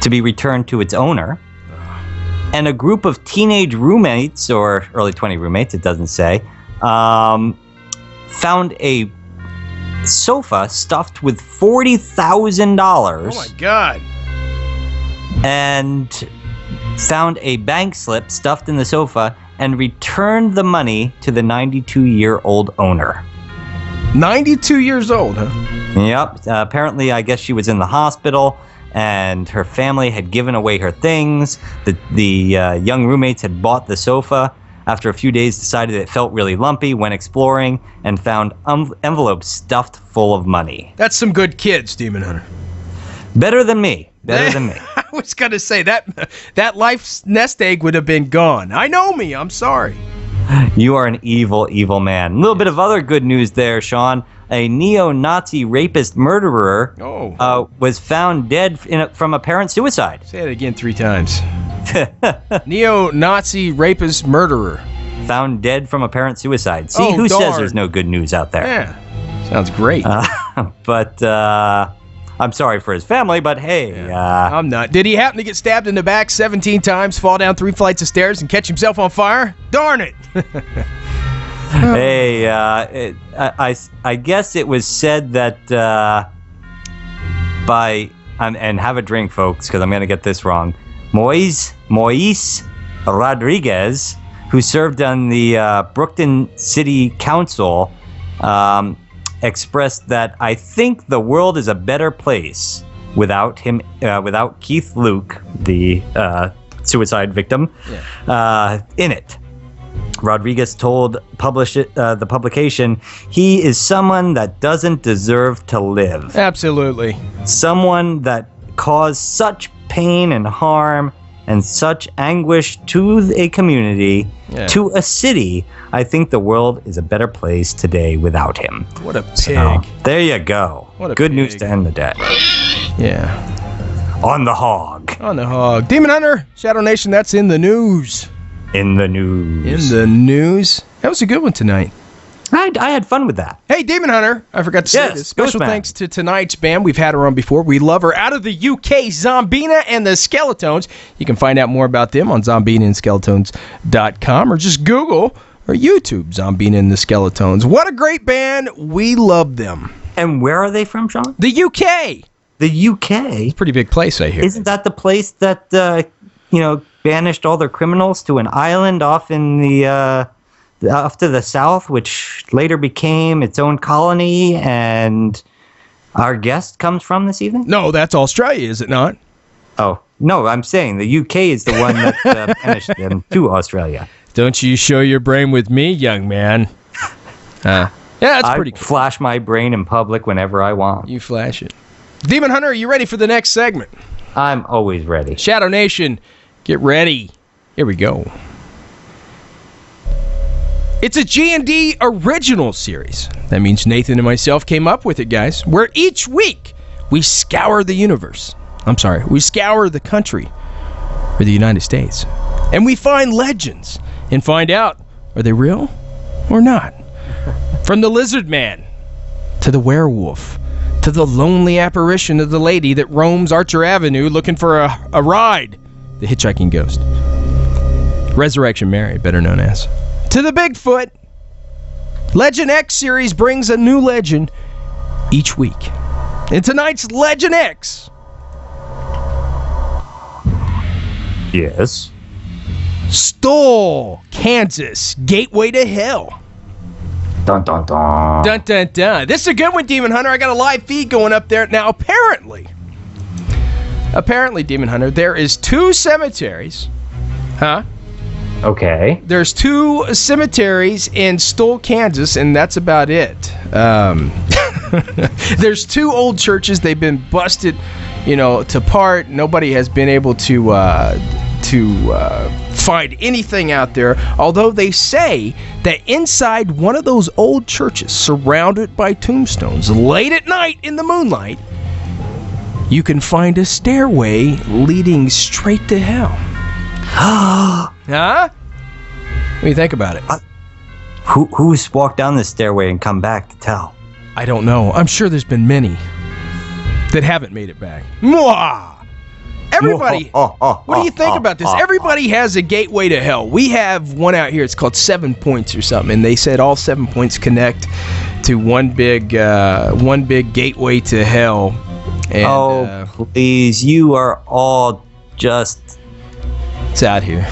to be returned to its owner. and a group of teenage roommates, or early 20 roommates, it doesn't say, found a sofa stuffed with $40,000. Oh my God. And found a bank slip stuffed in the sofa and returned the money to the 92-year-old owner. 92 years old, huh? Yep. Apparently, I guess she was in the hospital, and her family had given away her things. The young roommates had bought the sofa. After a few days, decided it felt really lumpy, went exploring, and found envelopes stuffed full of money. That's some good kids, Demon Hunter. Better than me. Better than me. I was going to say, that life's nest egg would have been gone. I know me. I'm sorry. You are an evil, evil man. A little bit of other good news there, Sean. A neo-Nazi rapist murderer was found dead from apparent suicide. Say it again 3 times. Neo-Nazi rapist murderer. Found dead from apparent suicide. See, who says there's no good news out there? Yeah, sounds great. But I'm sorry for his family, but hey. I'm not. Did he happen to get stabbed in the back 17 times, fall down 3 flights of stairs, and catch himself on fire? Darn it! Hey, I guess it was said that by, and have a drink, folks, because I'm going to get this wrong, Moise Rodriguez, who served on the Brookton City Council, expressed that I think the world is a better place without him, without Keith Luke, the suicide victim, in it. Rodriguez told the publication, he is someone that doesn't deserve to live. Absolutely. Someone that caused such pain and harm and such anguish to a community, to a city. I think the world is a better place today without him. What a pig. So, there you go. What a good pig. news to end the day. Yeah. On the hog. On the hog. Demon Hunter, Shadow Nation, that's in the news. In the news. In the news. That was a good one tonight. I had fun with that. Hey, Demon Hunter, I forgot to say this. Special thanks to tonight's band. We've had her on before. We love her. Out of the UK, Zombina and the Skeletones. You can find out more about them on zombinaandskeletones.com or just Google or YouTube Zombina and the Skeletones. What a great band. We love them. And where are they from, Sean? The UK. The UK? It's a pretty big place, I hear. Isn't that the place that, banished all their criminals to an island off in the... off to the south, which later became its own colony, and our guest comes from this evening? No, that's Australia, is it not? Oh, no, I'm saying the UK is the one that banished them to Australia. Don't you show your brain with me, young man. Yeah, that's pretty cool. I flash my brain in public whenever I want. You flash it. Demon Hunter, are you ready for the next segment? I'm always ready. Shadow Nation, get ready. Here we go. It's a G&D original series. That means Nathan and myself came up with it, guys, where each week we scour the universe. We scour the country, or the United States, and we find legends and find out, are they real or not? From the lizard man, to the werewolf, to the lonely apparition of the lady that roams Archer Avenue looking for a ride, the hitchhiking ghost. Resurrection Mary, better known as. To the Bigfoot. Legend X series brings a new legend each week. In tonight's Legend X. Yes. Stoll, Kansas, gateway to hell. Dun, dun, dun. Dun, dun, dun. This is a good one, Demon Hunter. I got a live feed going up there. Now, apparently, Demon Hunter, there is 2 cemeteries. Huh? Okay. There's 2 cemeteries in Stoll, Kansas, and that's about it. There's 2 old churches. They've been busted, to part. Nobody has been able to find anything out there. Although they say that inside one of those old churches, surrounded by tombstones, late at night in the moonlight, you can find a stairway leading straight to hell. Huh? What do you think about it? Who's walked down this stairway and come back to tell? I don't know. I'm sure there's been many that haven't made it back. Mwah! Everybody, what do you think about this? Everybody has a gateway to hell. We have one out here. It's called 7 points or something, and they said all 7 points connect to one big gateway to hell. And, please, you are all just... It's out here.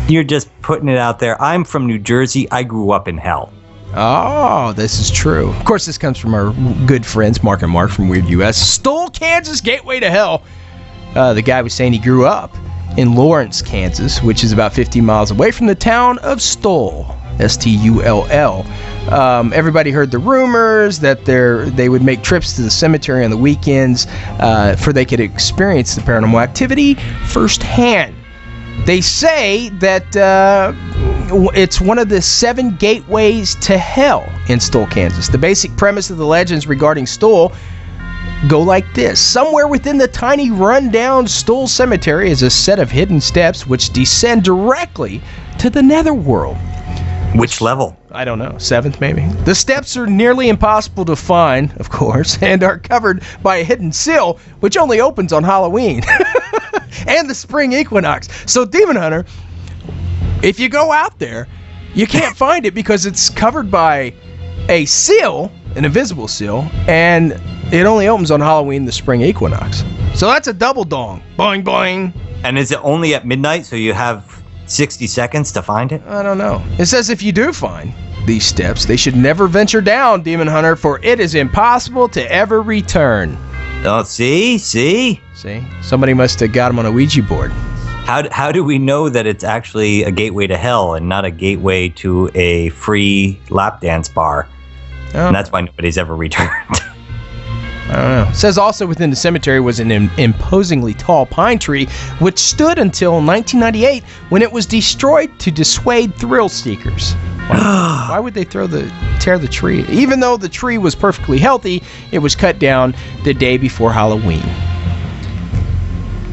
You're just putting it out there. I'm from New Jersey. I grew up in hell. Oh, this is true. Of course, this comes from our good friends, Mark and Mark from Weird US. Stoll, Kansas, gateway to hell. The guy was saying he grew up in Lawrence, Kansas, which is about 15 miles away from the town of Stoll, Stull. Everybody heard the rumors that they would make trips to the cemetery on the weekends for they could experience the paranormal activity firsthand. They say that it's one of the 7 gateways to hell in Stoll, Kansas. The basic premise of the legends regarding Stoll go like this. Somewhere within the tiny rundown Stoll Cemetery is a set of hidden steps which descend directly to the netherworld. Which level? I don't know. 7th, maybe? The steps are nearly impossible to find, of course, and are covered by a hidden sill, which only opens on Halloween and the spring equinox. So, Demon Hunter, if you go out there, you can't find it because it's covered by a sill, an invisible sill, and it only opens on Halloween, the spring equinox. So that's a double dong. Boing, boing. And is it only at midnight, so you have 60 seconds to find it? I don't know. It says if you do find these steps, they should never venture down, Demon Hunter, for it is impossible to ever return. Oh, see? See? Somebody must have got him on a Ouija board. How do we know that it's actually a gateway to hell and not a gateway to a free lap dance bar? Oh. And that's why nobody's ever returned. I don't know. It says also within the cemetery was an imposingly tall pine tree, which stood until 1998 when it was destroyed to dissuade thrill seekers. Why would they tear the tree? Even though the tree was perfectly healthy, it was cut down the day before Halloween.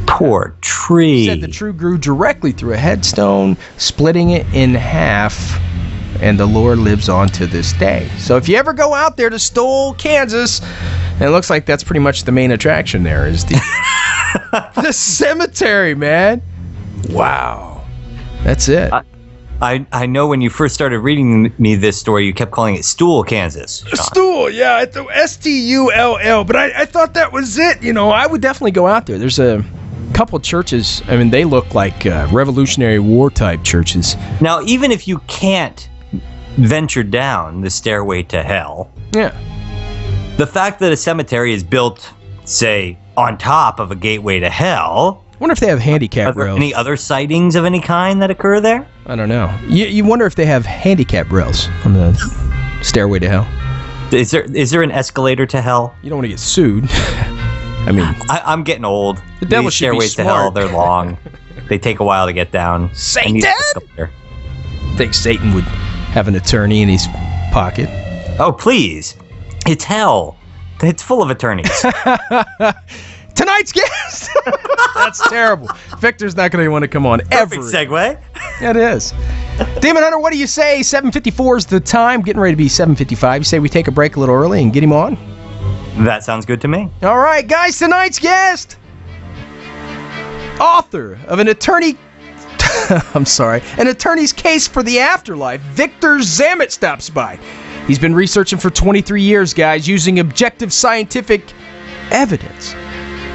Poor tree. It said the tree grew directly through a headstone, splitting it in half, and the lore lives on to this day. So if you ever go out there to Stoll, Kansas, and it looks like that's pretty much the main attraction there is the the cemetery, man. Wow. That's it. I know when you first started reading me this story, you kept calling it Stool, Kansas. Sean. Stool, yeah, Stull. But I thought that was it. You know, I would definitely go out there. There's a couple churches. I mean, they look like Revolutionary War type churches. Now, even if you can't venture down the stairway to hell, yeah, the fact that a cemetery is built, say, on top of a gateway to hell. I wonder if they have handicap rails. Any other sightings of any kind that occur there? I don't know. You wonder if they have handicap rails on the stairway to hell. Is there an escalator to hell? You don't want to get sued. I mean, I'm getting old. The devil These should be stairways to hell, smart. they're long. They take a while to get down. Satan! I need an escalator. I think Satan would have an attorney in his pocket. Oh, please. It's hell. It's full of attorneys. Tonight's guest! That's terrible. Victor's not going to want to come on ever. Perfect segue. It is. Demon Hunter, what do you say? 7:54 is the time. Getting ready to be 7:55. You say we take a break a little early and get him on? That sounds good to me. All right, guys. Tonight's guest, author of an attorney's case for the afterlife, Victor Zammit stops by. He's been researching for 23 years, guys, using objective scientific evidence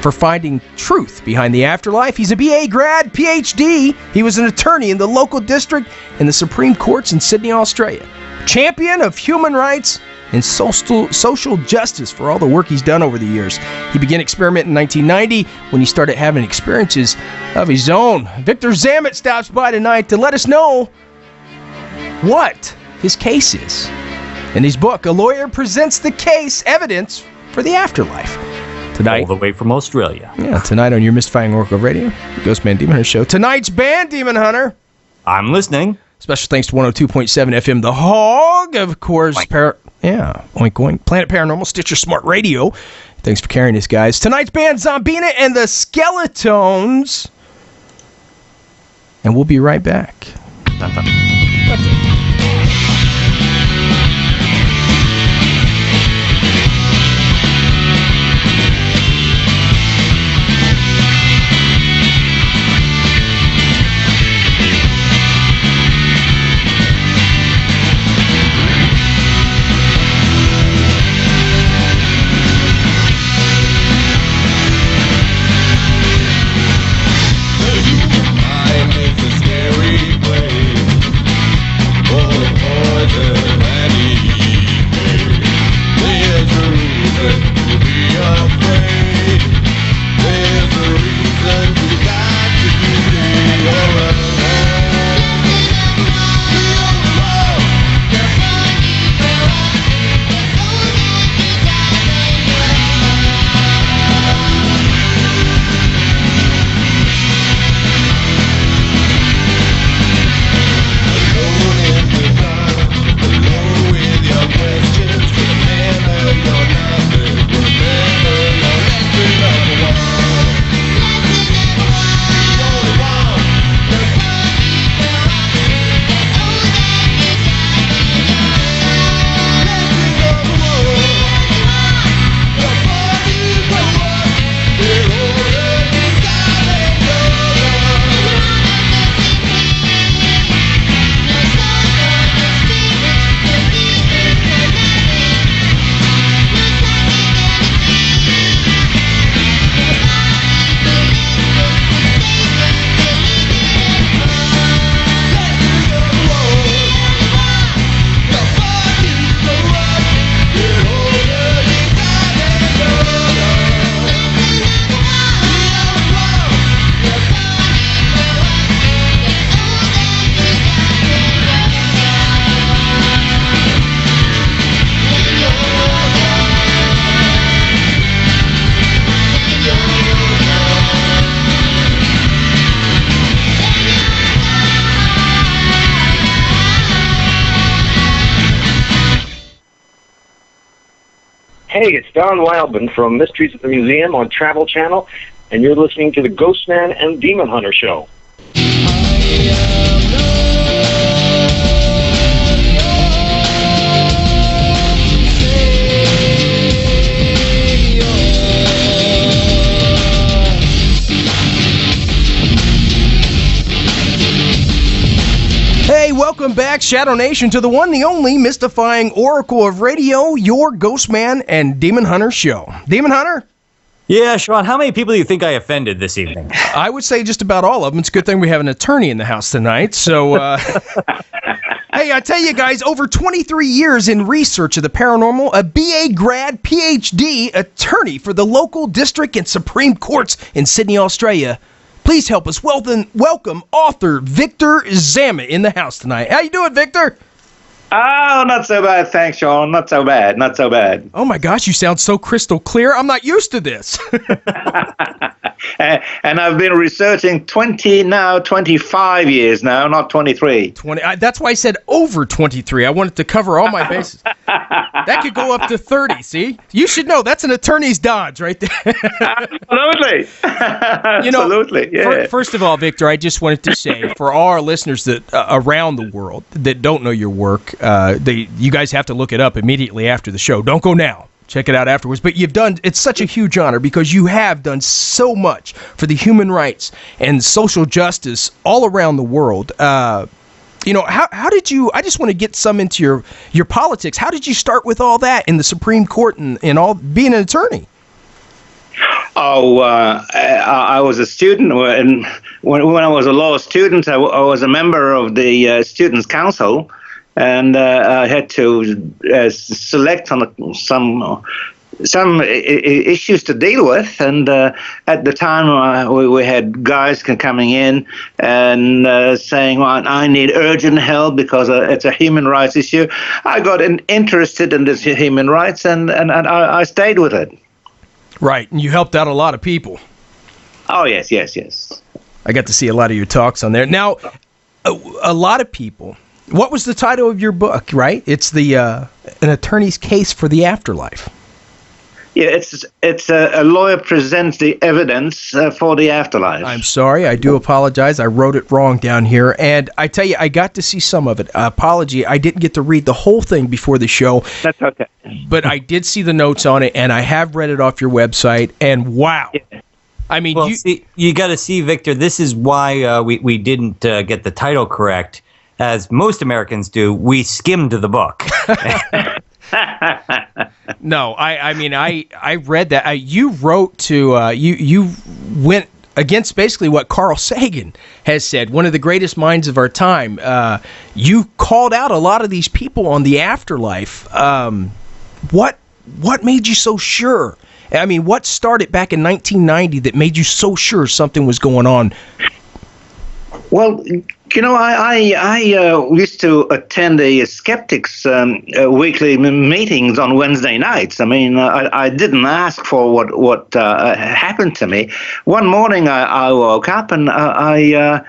for finding truth behind the afterlife. He's a BA grad, PhD. He was an attorney in the local district in the Supreme Courts in Sydney, Australia. Champion of human rights and social justice for all the work he's done over the years. He began experimenting in 1990 when he started having experiences of his own. Victor Zammit stops by tonight to let us know what his case is. In his book, a lawyer presents the case evidence for the afterlife. Tonight, all the way from Australia. Yeah, tonight on your Mystifying Oracle Radio, the Ghostman Demon Hunter Show. Tonight's band, Demon Hunter. I'm listening. Special thanks to 102.7 FM, The Hog, of course. Oink, oink. Planet Paranormal, Stitcher Smart Radio. Thanks for carrying us, guys. Tonight's band, Zombina and the Skeletones. And we'll be right back. Hey, it's Don Wildman from Mysteries at the Museum on Travel Channel, and you're listening to the Ghostman and Demon Hunter Show. Hey, welcome back, Shadow Nation, to the one, the only mystifying oracle of radio, your Ghostman and Demon Hunter show. Demon Hunter? Yeah, Sean, how many people do you think I offended this evening? I would say just about all of them. It's a good thing we have an attorney in the house tonight. So, hey, I tell you guys, over 23 years in research of the paranormal, a BA grad, PhD, attorney for the local district and Supreme Courts in Sydney, Australia. Please help us welcome author Victor Zammit in the house tonight. How you doing, Victor? Oh, not so bad, thanks, Sean. Not so bad, not so bad. Oh my gosh, you sound so crystal clear. I'm not used to this. And I've been researching 25 years now, not 23. That's why I said over 23. I wanted to cover all my bases. That could go up to 30, see? You should know, that's an attorney's dodge right there. Absolutely. Absolutely, yeah. First of all, Victor, I just wanted to say, for all our listeners that around the world that don't know your work, you guys have to look it up immediately after the show. Don't go now. Check it out afterwards. But it's such a huge honor because you have done so much for the human rights and social justice all around the world. How did you, I just want to get some into your politics. How did you start with all that in the Supreme Court and all, being an attorney? Oh, I was a student, and when I was a law student, I was a member of the Students' Council. And I had to select on some issues to deal with. And at the time, we had guys coming in and saying, well, I need urgent help because it's a human rights issue. I got interested in this human rights, and I stayed with it. Right. And you helped out a lot of people. Oh, yes. I got to see a lot of your talks on there. Now, a lot of people... What was the title of your book, right? It's an attorney's case for the afterlife. Yeah, it's a lawyer presents the evidence for the afterlife. I'm sorry. I do apologize. I wrote it wrong down here. And I tell you, I got to see some of it. Apology. I didn't get to read the whole thing before the show. That's okay. But I did see the notes on it, and I have read it off your website. And wow. Yeah. I mean, well, you got to see, Victor, this is why we didn't get the title correct. As most Americans do, we skimmed the book. No, I read that. You wrote to you went against basically what Carl Sagan has said, one of the greatest minds of our time. You called out a lot of these people on the afterlife. What made you so sure? I mean, what started back in 1990 that made you so sure something was going on? Well, I used to attend the skeptics weekly meetings on Wednesday nights. I mean, I didn't ask for what happened to me. One morning I woke up and I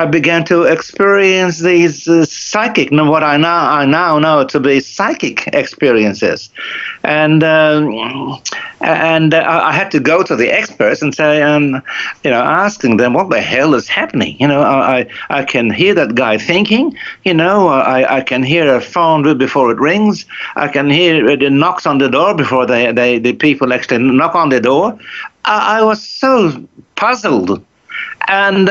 began to experience these psychic, what I now know to be psychic experiences, and I had to go to the experts and say, asking them what the hell is happening. I can hear that guy thinking. I can hear a phone before it rings. I can hear it knocks on the door before the people actually knock on the door. I was so puzzled, and.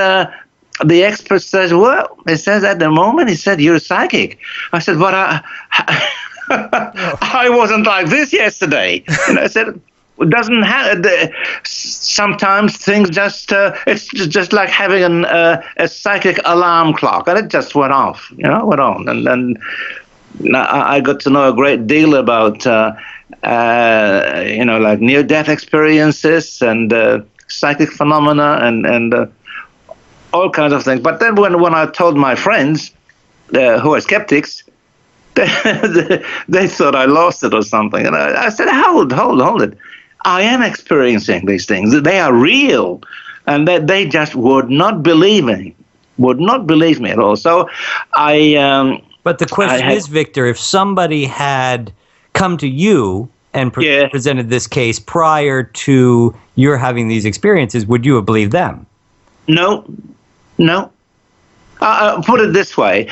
The expert says, well, he says at the moment, he said, you're psychic. I said, but I wasn't like this yesterday. And I said, it doesn't have, sometimes things just, it's just like having a psychic alarm clock. And it just went off, went on. And I got to know a great deal about, like near-death experiences and psychic phenomena and all kinds of things. But then when I told my friends who are skeptics, they thought I lost it or something. And I said, hold it. I am experiencing these things. They are real. And they just would not believe me at all. So But the question is, Victor, if somebody had come to you and presented this case prior to your having these experiences, would you have believed them? No. Put it this way.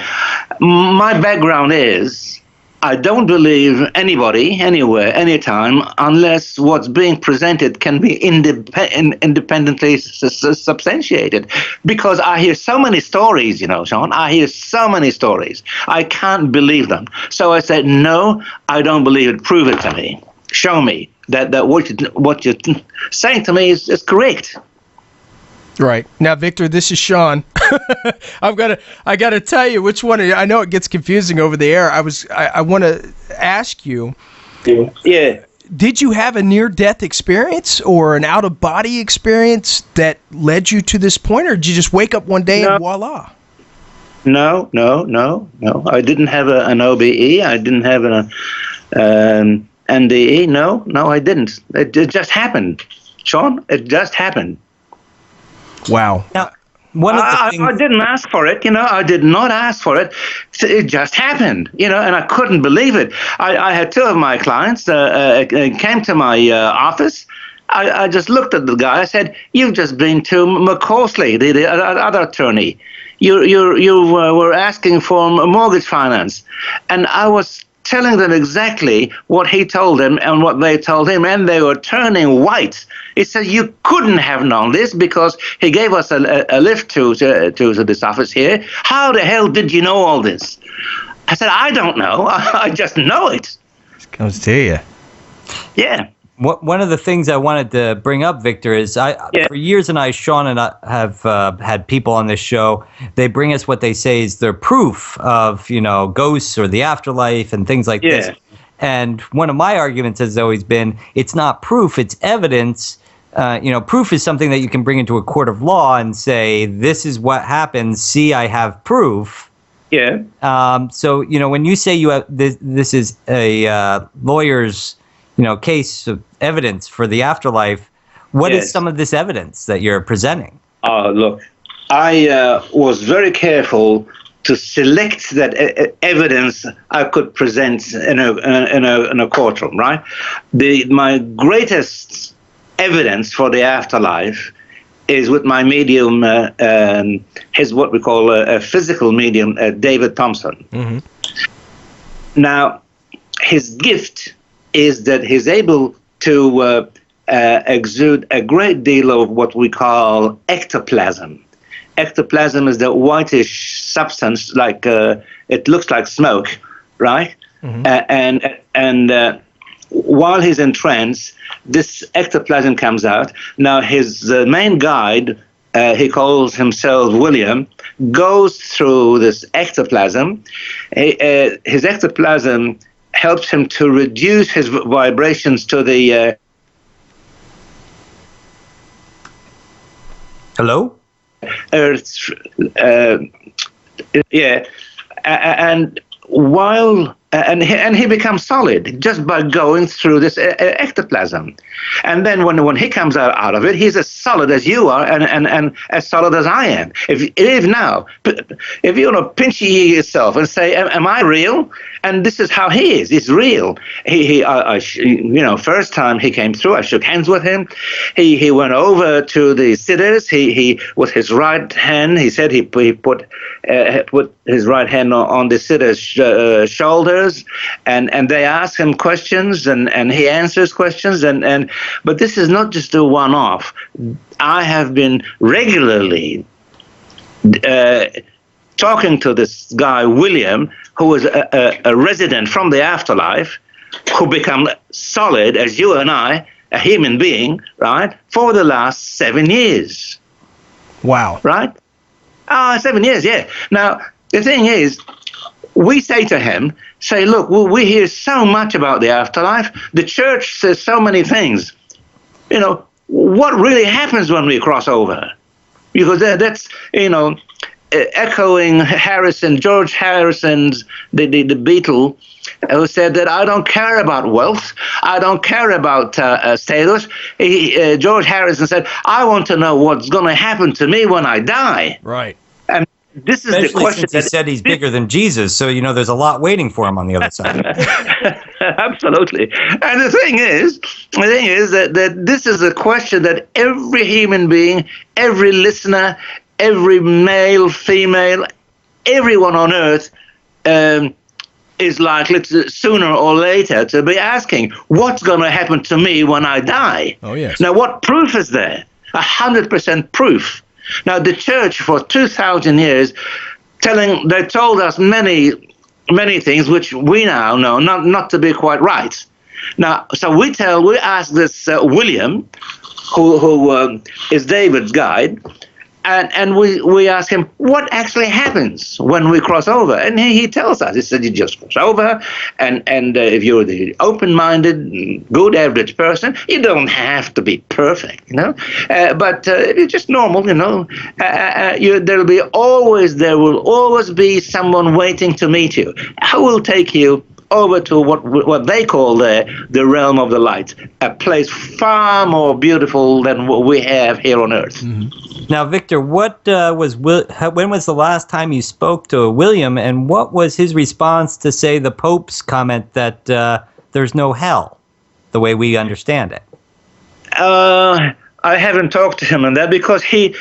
My background is I don't believe anybody, anywhere, anytime, unless what's being presented can be independently substantiated. Because I hear so many stories, Sean. I hear so many stories. I can't believe them. So I said, no, I don't believe it. Prove it to me. Show me that what you're saying to me is correct. Right. Now, Victor, this is Sean. I got to tell you which one. I know it gets confusing over the air. I want to ask you. Yeah. Did you have a near-death experience or an out-of-body experience that led you to this point, or did you just wake up one day and voila? No. I didn't have an OBE. I didn't have an NDE. No, I didn't. It just happened, Sean. It just happened. Wow. Now, one of the things I didn't ask for it, I did not ask for it. It just happened, and I couldn't believe it. I had two of my clients came to my office. I just looked at the guy. I said, "You've just been to McCorsley, the other attorney. You were asking for mortgage finance," and I was telling them exactly what he told them and what they told him, and they were turning white. He said, "You couldn't have known this because he gave us a lift to this office here. How the hell did you know all this?" I said, "I don't know. I just know it." It comes to you. Yeah. One of the things I wanted to bring up, Victor, is for years, and Sean and I have had people on this show. They bring us what they say is their proof of, ghosts or the afterlife and things like this. And one of my arguments has always been, it's not proof, it's evidence. Proof is something that you can bring into a court of law and say, this is what happened. See, I have proof. Yeah. So, when you say you have this is a lawyer's case of evidence for the afterlife, what is some of this evidence that you're presenting? Look, I was very careful to select that evidence I could present in a courtroom, right? My greatest evidence for the afterlife is with my medium, his what we call a physical medium, David Thompson. Mm-hmm. Now, his gift is that he's able to exude a great deal of what we call ectoplasm. Ectoplasm is that whitish substance, like it looks like smoke, right? Mm-hmm. And while he's in trance, this ectoplasm comes out. Now, his main guide, he calls himself William, goes through this ectoplasm. His ectoplasm helps him to reduce his vibrations to the... Hello? Earth's... and while... And he becomes solid just by going through this ectoplasm. And then when he comes out of it, he's as solid as you are and as solid as I am. If you want to pinch yourself and say, am I real? And this is how he is. He's real. First time he came through, I shook hands with him. He went over to the sitters. He with his right hand, he said he put his right hand on the sitters' shoulders, and they ask him questions, and he answers questions, but this is not just a one-off. I have been regularly talking to this guy William, who was a resident from the afterlife, who become solid as you and I, a human being, right, for the last 7 years. Wow. Right? 7 years, yeah. Now, the thing is, we say to him, look, we hear so much about the afterlife. The church says so many things. What really happens when we cross over? Because that's, echoing George Harrison's, the Beatle, who said that I don't care about wealth. I don't care about status. George Harrison said, I want to know what's going to happen to me when I die. Right. this is the Especially question since he that said he's bigger than Jesus, so there's a lot waiting for him on the other side. Absolutely. And the thing is that this is a question that every human being, every listener, every male, female, everyone on earth is likely to, sooner or later, to be asking, what's going to happen to me when I die? Oh, yes. Now, what proof is there? 100% proof. Now, the church for 2,000 years they told us many things which we now know not to be quite right. Now, so we ask this William, who is David's guide, and we ask him what actually happens when we cross over, and he tells us. He said you just cross over, and if you're the open-minded, good average person, you don't have to be perfect, but if you're just normal, there will always be someone waiting to meet you, who will take you over to what they call the realm of the light, a place far more beautiful than what we have here on earth. Mm-hmm. Now, Victor, when was the last time you spoke to William, and what was his response to, say, the Pope's comment that there's no hell, the way we understand it? I haven't talked to him on that, because he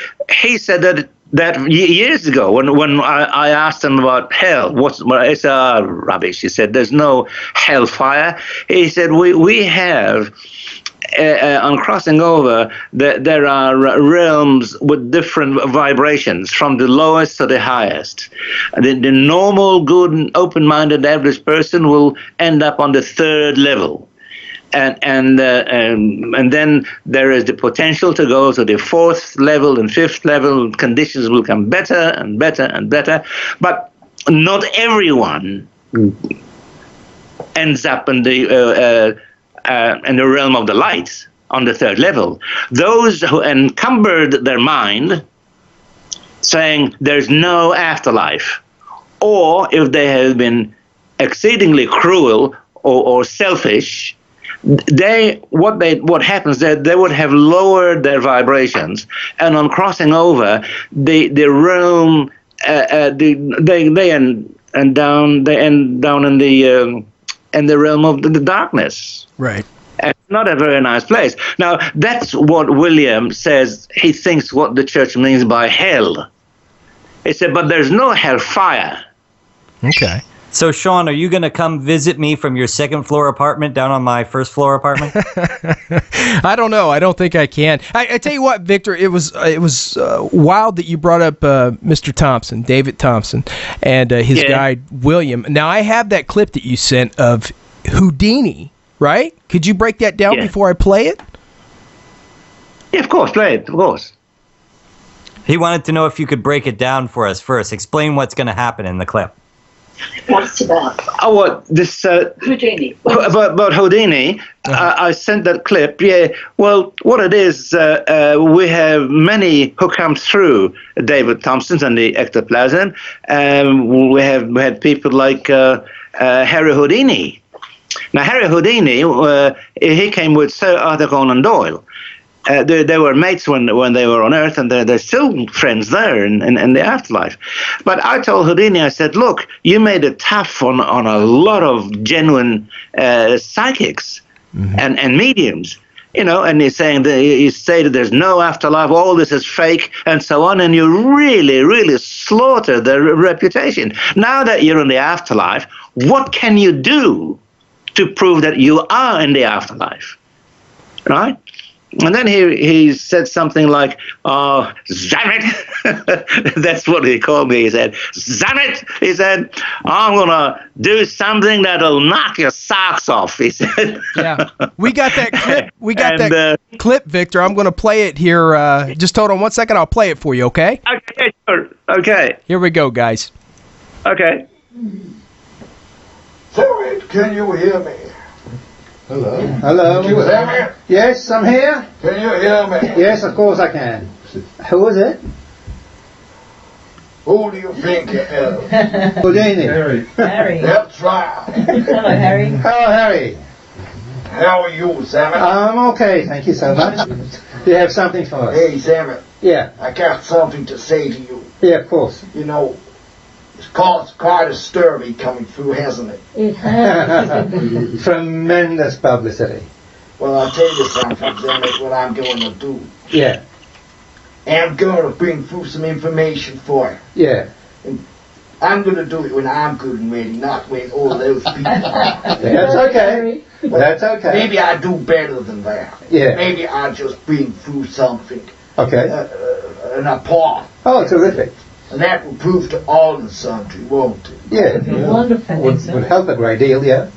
said that years ago when I asked him about hell, it's rubbish. He said there's no hellfire. He said we have on crossing over there are realms with different vibrations from the lowest to the highest. The normal, good, open-minded, average person will end up on the third level. And then there is the potential to go to the fourth level and fifth level. Conditions will come better and better and better, but not everyone ends up in the realm of the light on the third level. Those who encumbered their mind, saying there's no afterlife, or if they have been exceedingly cruel or selfish, what happens that they would have lowered their vibrations, and on crossing over the realm, they end down in the realm of the darkness. Right. And it's not a very nice place. Now, that's what William says he thinks what the church means by hell. He said, but there's no hellfire. Okay. So, Sean, are you going to come visit me from your second-floor apartment down on my first-floor apartment? I don't know. I don't think I can. I tell you what, Victor, it was wild that you brought up Mr. Thompson, David Thompson, and his guide, William. Now, I have that clip that you sent of Houdini, right? Could you break that down before I play it? Yeah, of course. Play it, of course. He wanted to know if you could break it down for us first. Explain what's going to happen in the clip. What's it about? Oh, what this Houdini. About Houdini? I sent that clip. Yeah. Well, what it is, we have many who come through David Thompson's and the ectoplasm. We had people like Harry Houdini. Now, Harry Houdini, he came with Sir Arthur Conan Doyle. They were mates when they were on Earth, and they're still friends there in the afterlife. But I told Houdini, I said, look, you made it tough on a lot of genuine psychics and mediums, and he's saying that you say that there's no afterlife, all this is fake, and so on, and you really, really slaughter their reputation. Now that you're in the afterlife, what can you do to prove that you are in the afterlife? Right? And then he said something like, oh, Zammit. That's what he called me. He said, Zammit. He said, I'm going to do something that'll knock your socks off, he said. Yeah. We got that clip. We got that clip, Victor. I'm going to play it here. Just hold on one second. I'll play it for you, okay? Okay, sure. Okay. Here we go, guys. Okay. Zammit, can you hear me? Hello. Hello. Can you hear me? Yes, I'm here. Can you hear me? Yes, of course I can. Who is it? Who do you think it is? Houdini. Harry. That's right. Hello, Harry. Hello, Harry. How are you, Zammit? I'm okay, thank you so much. Do you have something for us? Hey, Zammit. Yeah. I got something to say to you. Yeah, of course. You know, it's caused quite a stir coming through, hasn't it? It has. Tremendous publicity. Well, I'll tell you something, Zammit, what I'm going to do. Yeah, I'm going to bring through some information for you. yeah. I'm going to do it when I'm good and ready, not when all those people are. That's okay. That's okay. Maybe I do better than that. Yeah. Maybe I just bring through something, Okay. an appall. Oh, terrific. And that will prove to all and sundry, won't it? Yeah. Wonderful. Would help a great deal, yeah.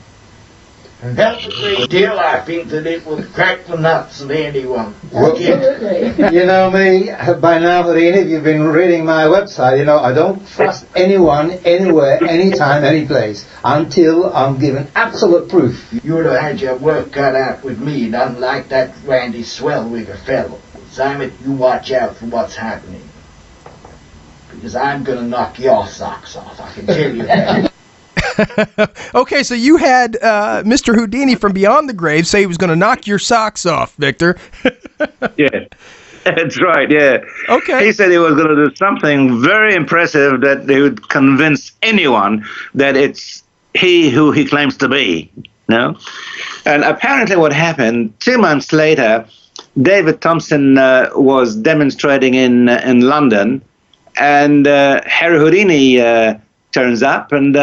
And help a great deal, I think that it will crack the nuts of anyone. Absolutely. You know me, by now, Houdini, if you've been reading my website, you know I don't trust anyone, anywhere, anytime, any place, until I'm given absolute proof. You would have had your work cut out with me, and unlike that Randy Swellwigger fellow. Zammit, you watch out for what's happening. Because I'm going to knock your socks off, I can tell you that. Okay, so you had Mr. Houdini from Beyond the Grave say he was going to knock your socks off, Victor. Yeah, that's right. Yeah. Okay. He said he was going to do something very impressive that they would convince anyone that it's he who he claims to be. No. And apparently, what happened 2 months later, David Thompson was demonstrating in London, and Harry Houdini turns up, and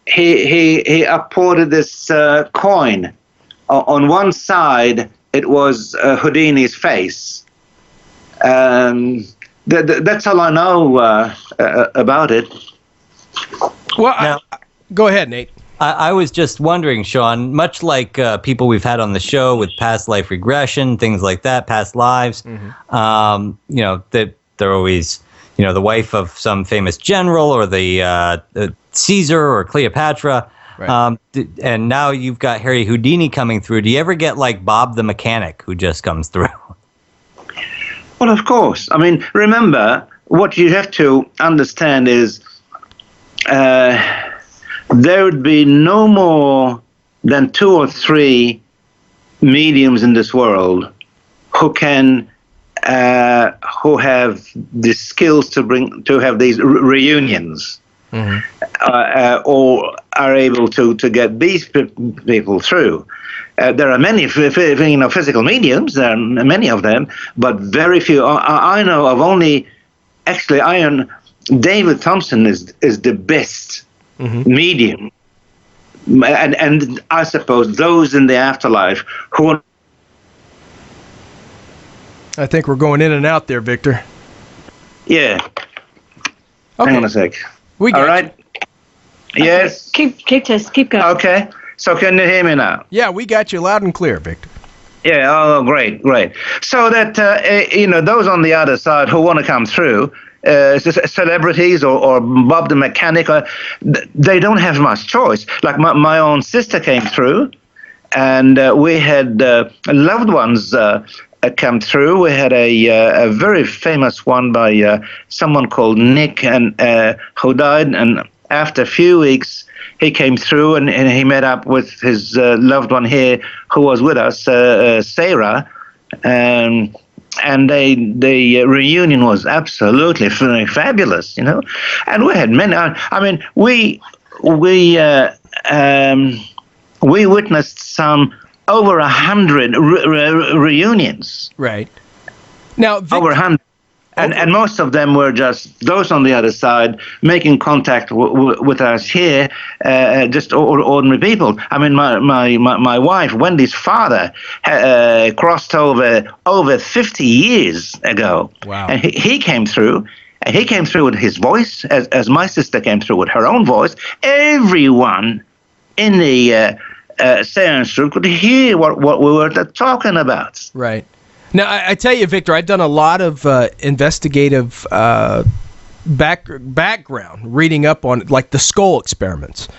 he uploaded this coin. On one side, it was Houdini's face. That's all I know about it. Well, go ahead, Nate. I was just wondering, Sean, much like people we've had on the show with past life regression, things like that, past lives, you know, that they're always, you know, the wife of some famous general or the Caesar or Cleopatra. Right. And now you've got Harry Houdini coming through. Do you ever get like Bob the Mechanic who just comes through? Well, of course. I mean, remember, what you have to understand is there would be no more than 2 or 3 mediums in this world who can who have the skills to have these reunions, or are able to get these people through. There are many, physical mediums. There are many of them, but very few. I know of only. Actually, David Thompson is the best medium, and I suppose those in the afterlife who are. I think we're going in and out there, Victor. Yeah. Okay. Hang on a sec. We got all right. Okay. Yes. Keep going. Okay. So can you hear me now? Yeah, we got you loud and clear, Victor. Yeah. Oh, great. So that those on the other side who want to come through, celebrities or Bob the Mechanic, they don't have much choice. Like my own sister came through, and we had loved ones come through. We had a very famous one by someone called Nick, and who died. And after a few weeks, he came through, and he met up with his loved one here, who was with us, Sarah, and the reunion was absolutely fabulous, And we had many. I mean, we witnessed some over 100 reunions. Right. Now, over 100. And most of them were just those on the other side making contact with us here, just ordinary people. I mean, my wife, Wendy's father, crossed over 50 years ago. Wow. And he came through. And he came through with his voice, as my sister came through with her own voice. Everyone in the seance room could hear what we were talking about. Right. Now, I tell you, Victor, I've done a lot of investigative background reading up on, like, the skull experiments.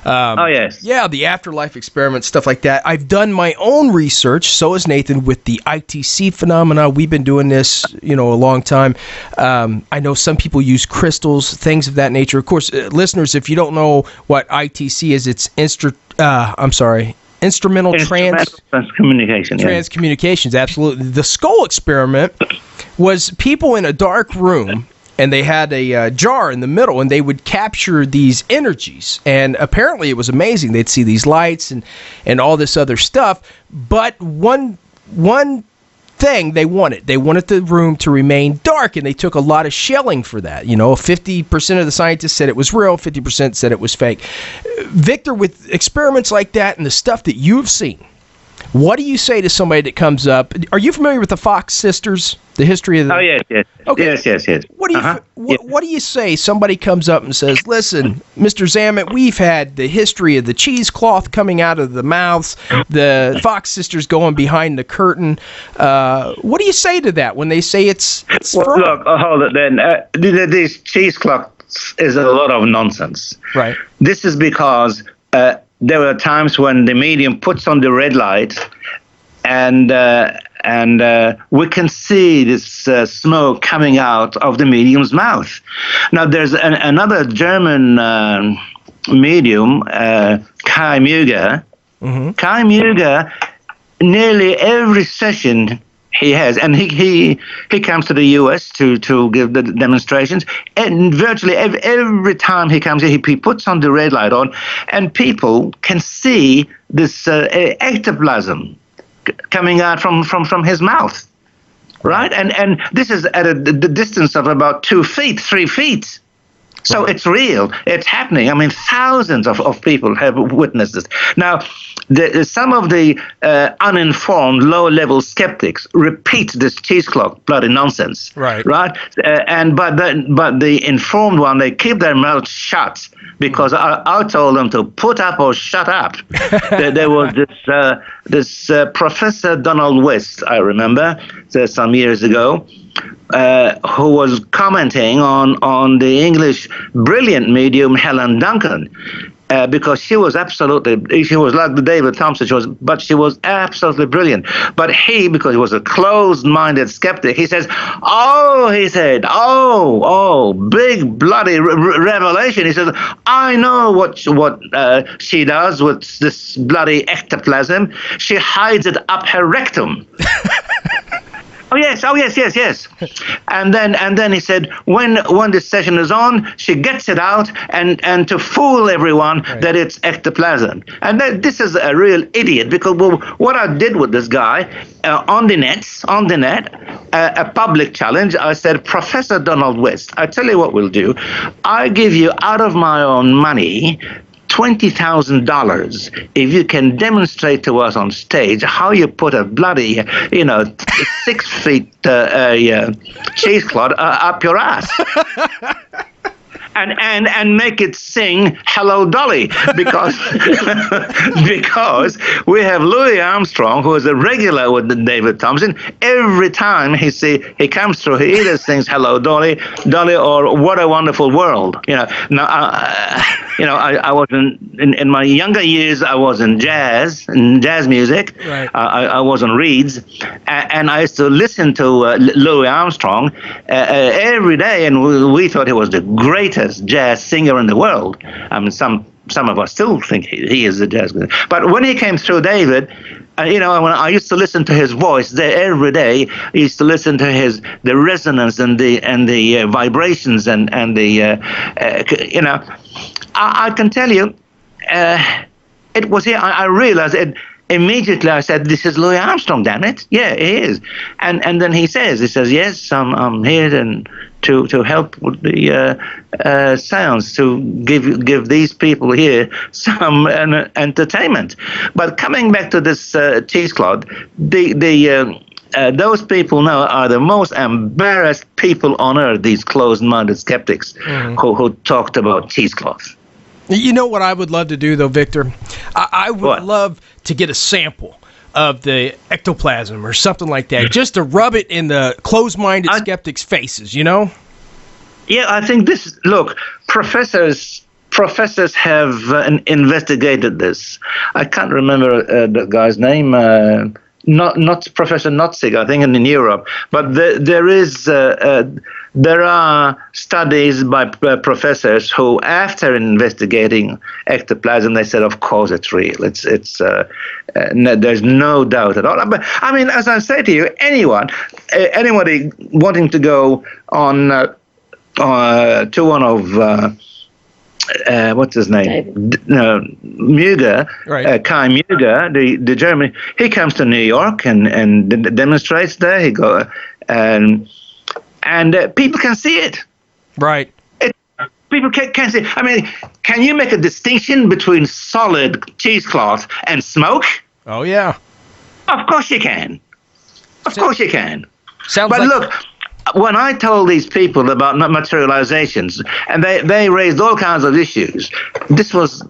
Oh, yes. Yeah, the afterlife experiments, stuff like that. I've done my own research, so has Nathan, with the ITC phenomena. We've been doing this, a long time. I know some people use crystals, things of that nature. Of course, listeners, if you don't know what ITC is, it's instrumental transcommunication. Transcommunications, absolutely. The skull experiment was people in a dark room, and they had a jar in the middle, and they would capture these energies. And apparently it was amazing. They'd see these lights and all this other stuff. But one thing they wanted the room to remain dark, and they took a lot of shelling for that. 50% of the scientists said it was real, 50% said it was fake. Victor, with experiments like that and the stuff that you've seen, what do you say to somebody that comes up? Are you familiar with the Fox sisters? The history of the... Oh, yes. Okay. Yes. What do you say? Somebody comes up and says, listen, Mr. Zammit, we've had the history of the cheesecloth coming out of the mouths, the Fox sisters going behind the curtain. What do you say to that when they say it's well, look, hold it then. This cheesecloth is a lot of nonsense. Right. This is because there are times when the medium puts on the red light and we can see this smoke coming out of the medium's mouth. Now, there's another German medium, Kai Müger. Mm-hmm. Kai Müger, nearly every session he has, and he comes to the U.S. to give the demonstrations, and virtually every time he comes here, he puts on the red light on, and people can see this ectoplasm coming out from his mouth, right? And this is at the distance of about 2 feet, 3 feet. So it's real. It's happening. I mean, thousands of people have witnessed this. Now, some of the uninformed, low-level skeptics repeat this cheesecloth bloody nonsense. Right. But the informed one, they keep their mouths shut because I told them to put up or shut up. There was this Professor Donald West, I remember, some years ago, who was commenting on the English brilliant medium Helen Duncan, because she was like the David Thompson, she was absolutely brilliant. But he, because he was a closed-minded skeptic, he said, big bloody revelation. He says, I know what she does with this bloody ectoplasm. She hides it up her rectum. Oh yes. And then he said, when the session is on, she gets it out and to fool everyone that it's ectoplasm. And this is a real idiot, because what I did with this guy on the net, a public challenge, I said, Professor Donald West, I tell you what we'll do. I give you out of my own money $20,000 if you can demonstrate to us on stage how you put a bloody, 6 feet cheesecloth up your ass. And make it sing "Hello Dolly," because we have Louis Armstrong, who is a regular with David Thompson. Every time he comes through, he either sings "Hello Dolly," or "What a Wonderful World." Now I was in my younger years. I was in jazz music. Right. I was on reeds, and I used to listen to Louis Armstrong every day, and we thought he was the greatest jazz singer in the world. I mean, some of us still think he is the jazz singer. But when he came through, David, when I used to listen to his voice there every day, I used to listen to the resonance and the vibrations and the I can tell you, it was here. I realized it. Immediately I said, this is Louis Armstrong, damn it. Yeah, he is. And then he says, yes, I'm here to help with the sounds, to give these people here some entertainment. But coming back to this cheesecloth, those people now are the most embarrassed people on earth, these closed-minded skeptics who talked about cheesecloth. You know what I would love to do, though, Victor? I would love to get a sample of the ectoplasm or something like that, just to rub it in the closed-minded skeptics' faces, Yeah, I think look, professors have investigated this. I can't remember the guy's name, not Professor Notzig, I think, in Europe, but there are studies by professors who, after investigating ectoplasm, they said, of course it's real. There's no doubt at all. But I mean, as I say to you, anybody wanting to go on to one of what's his name? Muger, right. Kai Muger, the German. He comes to New York and demonstrates there. He go and people can see it. Right. People can see. I mean, can you make a distinction between solid cheesecloth and smoke? Oh yeah. Of course you can. Of course you can. Sounds but like... look, when I told these people about materializations, and they raised all kinds of issues, this was,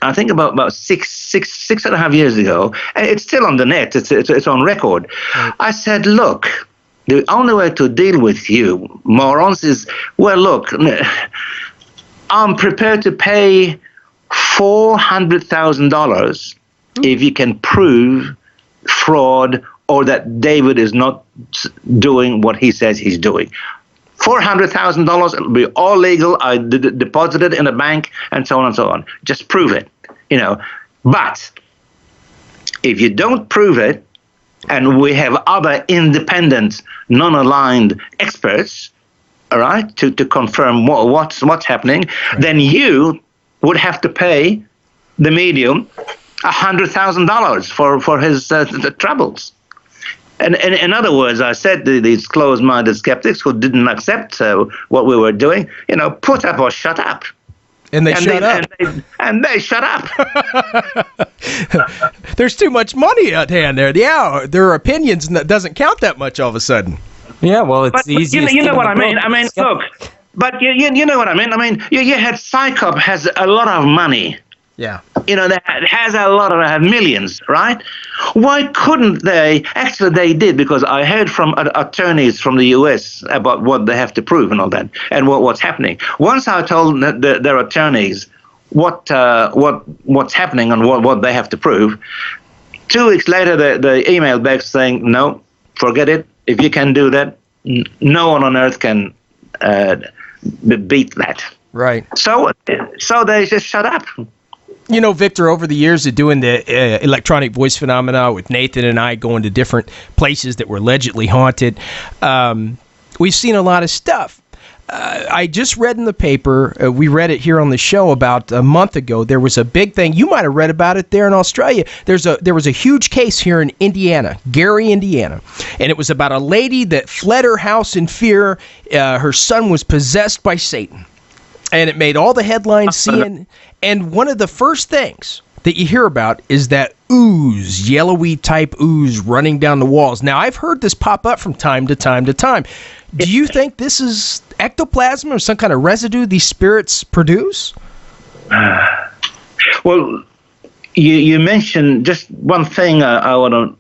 I think, about six and a half years ago, and it's still on the net. It's on record. Right. I said, look, the only way to deal with you morons is, well, look, I'm prepared to pay $400,000 if you can prove fraud or that David is not doing what he says he's doing. $400,000, it'll be all legal. I deposited in a bank and so on and so on. Just prove it, you know. But if you don't prove it, and we have other independent, non-aligned experts, all right, to confirm what's happening, then you would have to pay the medium $100,000 for his troubles. And in other words, I said to these closed-minded skeptics who didn't accept what we were doing, you know, put up or shut up. And they shut up. And they shut up. There's too much money at hand there. Yeah, their opinions doesn't count that much all of a sudden. Yeah, well, it's easy. You know what I mean? I mean, look, but you know what I mean? I mean, you had Psychop has a lot of money. Yeah. You know, that has a lot of millions, right? Why couldn't they? Actually, they did, because I heard from attorneys from the U.S. about what they have to prove and all that, and what's happening. Once I told their attorneys what's happening and what they have to prove, 2 weeks later they emailed back saying, no, forget it. If you can do that, no one on earth can beat that. Right. So they just shut up. You know, Victor, over the years of doing the electronic voice phenomena with Nathan and I going to different places that were allegedly haunted, we've seen a lot of stuff. I just read in the paper, we read it here on the show about a month ago, there was a big thing. You might have read about it there in Australia. There was a huge case here in Indiana, Gary, Indiana, and it was about a lady that fled her house in fear. Her son was possessed by Satan. And it made all the headlines, and one of the first things that you hear about is that ooze, yellowy type ooze running down the walls. Now, I've heard this pop up from time to time to time. Do you think this is ectoplasm or some kind of residue these spirits produce? Well, you mentioned just one thing I want to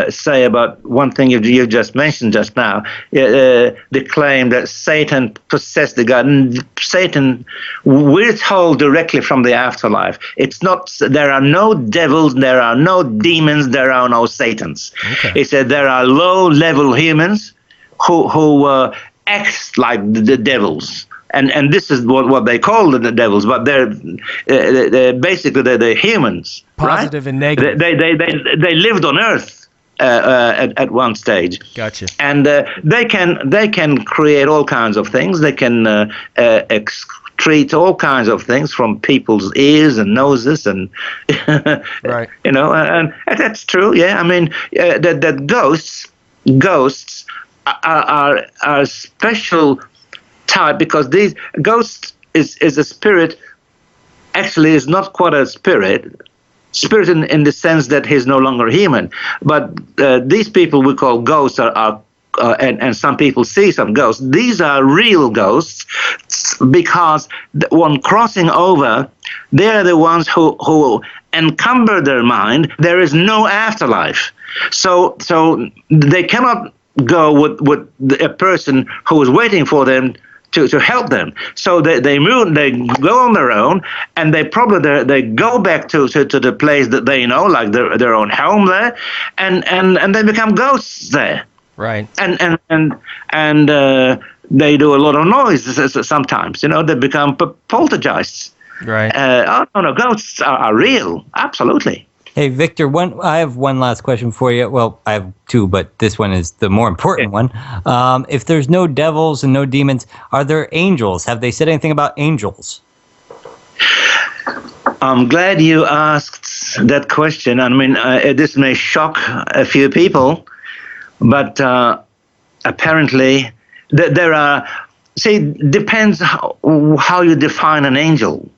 say about one thing you just mentioned just now, the claim that Satan possessed the God. And Satan, we're told directly from the afterlife, it's not. There are no devils, there are no demons, there are no Satans. Okay. It said there are low-level humans who act like the devils. And this is what they call the devils, but they're basically they're humans, positive right? and negative. They lived on Earth at one stage. Gotcha. And they can create all kinds of things. They can excrete all kinds of things from people's ears and noses, and right. You know, and that's true. Yeah, I mean that ghosts are special type, because these ghosts is a spirit. Actually, is not quite a spirit in the sense that he's no longer human, but these people we call ghosts are and some people see some ghosts. These are real ghosts, because when crossing over, they're the ones who encumber their mind. There is no afterlife, so they cannot go with a person who is waiting for them to help them. So they move, they go on their own, and they probably they go back to the place that they know, like their own home there, and they become ghosts there. Right. And they do a lot of noise sometimes. You know, they become poltergeists. Right. Oh no, ghosts are real, absolutely. Hey, Victor, I have one last question for you. Well, I have two, but this one is the more important one. If there's no devils and no demons, are there angels? Have they said anything about angels? I'm glad you asked that question. I mean, this may shock a few people, but apparently there are. See, depends how you define an angel.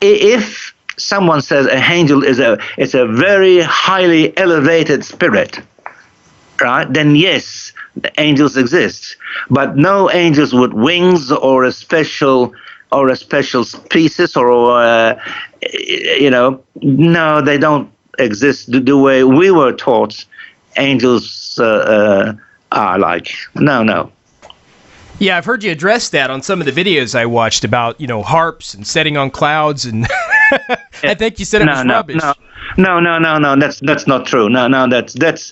If someone says an angel is a very highly elevated spirit, right? Then yes, the angels exist, but no angels with wings or a special species or no, they don't exist the way we were taught angels are like. No. Yeah, I've heard you address that on some of the videos I watched about, harps and setting on clouds, and I think you said it was rubbish. No. That's not true. No. That's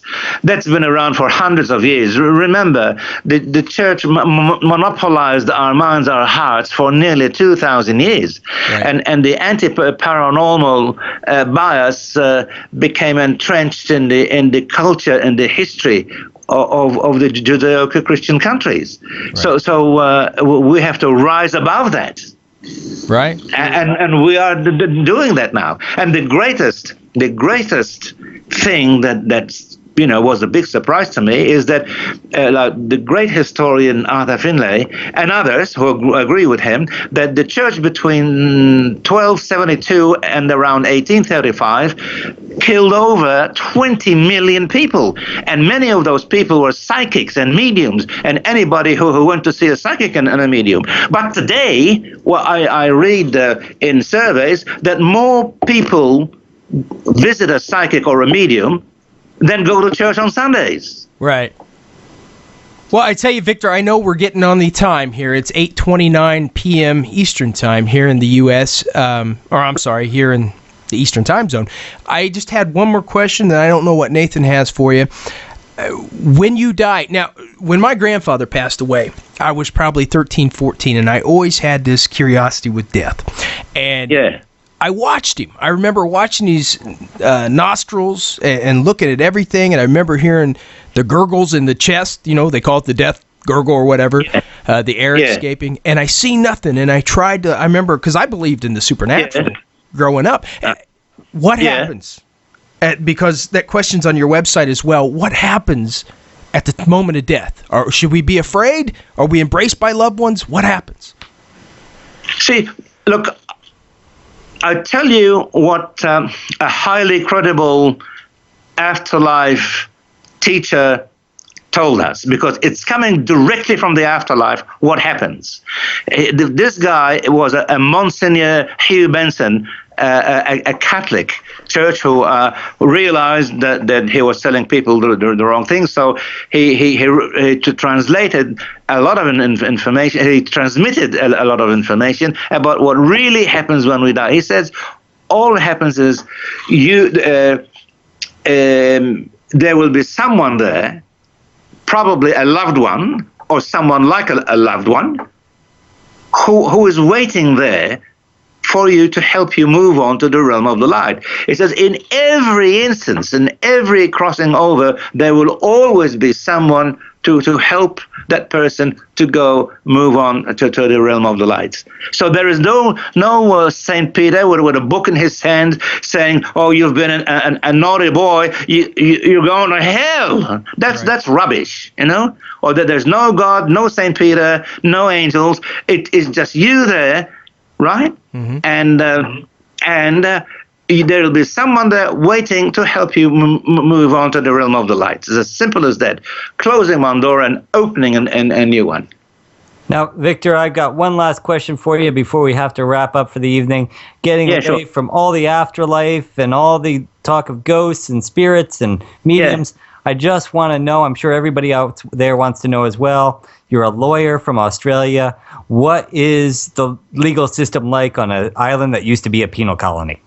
been around for hundreds of years. Remember, the church monopolized our minds, our hearts for nearly 2,000 years, right. and the anti-paranormal bias became entrenched in the culture and the history of the Judeo-Christian countries. Right. So we have to rise above that. Right. And we are doing that now. And the greatest thing that's was a big surprise to me is that the great historian Arthur Finlay and others who agree with him that the church between 1272 and around 1835 killed over 20 million people, and many of those people were psychics and mediums, and anybody who went to see a psychic and a medium. But today, I read in surveys that more people visit a psychic or a medium than go to church on Sundays. Right. Well, I tell you, Victor, I know we're getting on the time here. It's 8:29 p.m. Eastern time here in the U.S., here in the Eastern time zone. I just had one more question, and I don't know what Nathan has for you. When you die, now, when my grandfather passed away, I was probably 13, 14, and I always had this curiosity with death. And yeah. I watched him. I remember watching his nostrils and looking at everything, and I remember hearing the gurgles in the chest. They call it the death gurgle or whatever, the air escaping. And I see nothing, and I remember, because I believed in the supernatural growing up. What happens? Because that question's on your website as well. What happens at the moment of death? Or should we be afraid? Are we embraced by loved ones? What happens? See, look, I tell you what a highly credible afterlife teacher told us, because it's coming directly from the afterlife. What happens? This guy was a Monsignor Hugh Benson, a Catholic church who realized that he was telling people the wrong thing. So he translated a lot of information. He transmitted a lot of information about what really happens when we die. He says all happens is there will be someone there, probably a loved one or someone like a loved one, who is waiting there for you to help you move on to the realm of the light. It says in every instance, in every crossing over, there will always be someone to help that person to move on to the realm of the light. So there is no Saint Peter with a book in his hand saying, "Oh, you've been a naughty boy, you're going to hell." That's rubbish, Or that there's no God, no Saint Peter, no angels. It is just you there, right? Mm-hmm. And there will be someone there waiting to help you move on to the realm of the light. It's as simple as that. Closing one door and opening a new one. Now, Victor, I've got one last question for you before we have to wrap up for the evening. Getting away from all the afterlife and all the talk of ghosts and spirits and mediums, I just want to know, I'm sure everybody out there wants to know as well, you're a lawyer from Australia. What is the legal system like on an island that used to be a penal colony?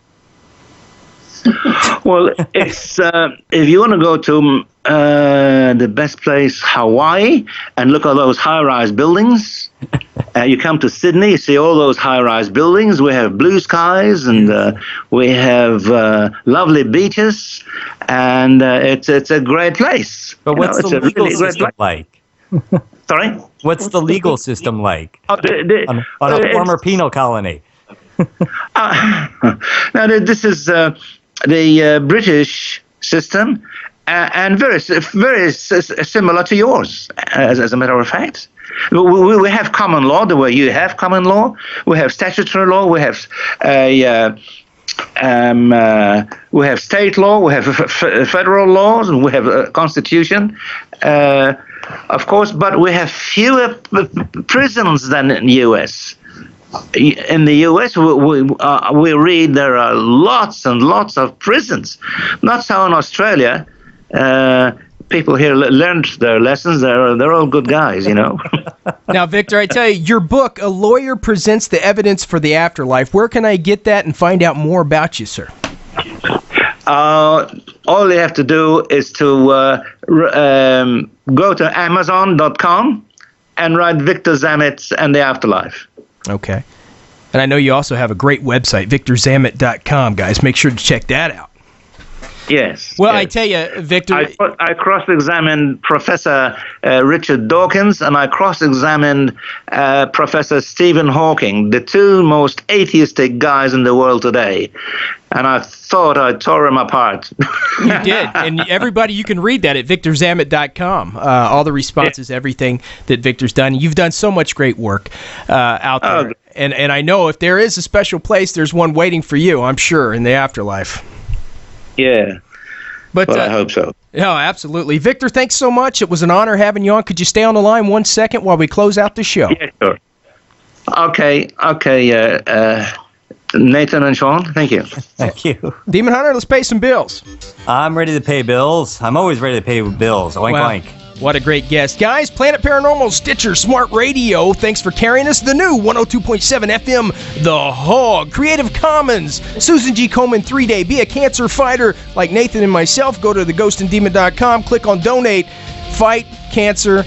Well, it's if you want to go to the best place, Hawaii, and look at those high-rise buildings, You come to Sydney, you see all those high-rise buildings. We have blue skies, and we have lovely beaches, and it's a great place. But what's the legal really great system place. like? Sorry? What's the legal system like Oh, on a former penal colony? Now, this is the British system, and very similar to yours, as a matter of fact. We have common law the way you have common law. We have statutory law. We have we have state law. We have federal laws. We have a constitution, of course. But we have fewer prisons than in the U.S. In the U.S., we read there are lots and lots of prisons. Not so in Australia. People here learned their lessons. They're all good guys, you know. Now, Victor, I tell you, your book, A Lawyer Presents the Evidence for the Afterlife. Where can I get that and find out more about you, sir? All you have to do is to go to Amazon.com and write Victor Zammit and the Afterlife. Okay. And I know you also have a great website, VictorZammit.com, guys. Make sure to check that out. Yes. Well, yes. I tell you, Victor... I cross-examined Professor Richard Dawkins, and I cross-examined Professor Stephen Hawking, the two most atheistic guys in the world today. And I thought I tore them apart. You did. And everybody, you can read that at VictorZammit.com. All the responses, everything that Victor's done. You've done so much great work out there. And I know if there is a special place, there's one waiting for you, I'm sure, in the afterlife. Yeah. But I hope so. No, absolutely. Victor, thanks so much. It was an honor having you on. Could you stay on the line 1 second while we close out the show? Yeah, sure. Okay. Nathan and Sean, thank you. Thank you. Demon Hunter, let's pay some bills. I'm ready to pay bills. I'm always ready to pay bills. Oink, oink. What a great guest. Guys, Planet Paranormal, Stitcher, Smart Radio, thanks for carrying us. The new 102.7 FM, The Hog, Creative Commons, Susan G. Komen 3-Day, Be a Cancer Fighter like Nathan and myself. Go to theghostandemon.com, click on Donate, Fight Cancer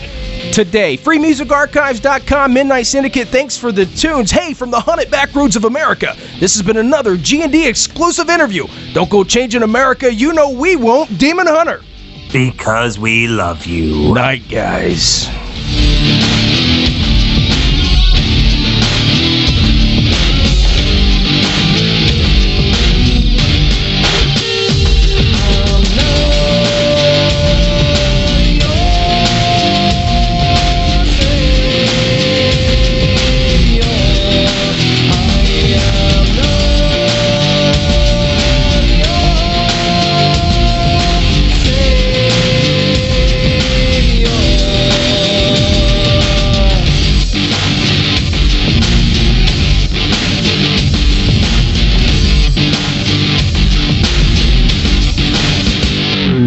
Today. FreeMusicArchives.com, Midnight Syndicate, thanks for the tunes. Hey, from the haunted back roads of America, this has been another G&D exclusive interview. Don't go changing America, you know we won't. Demon Hunter. Because we love you. Night, guys.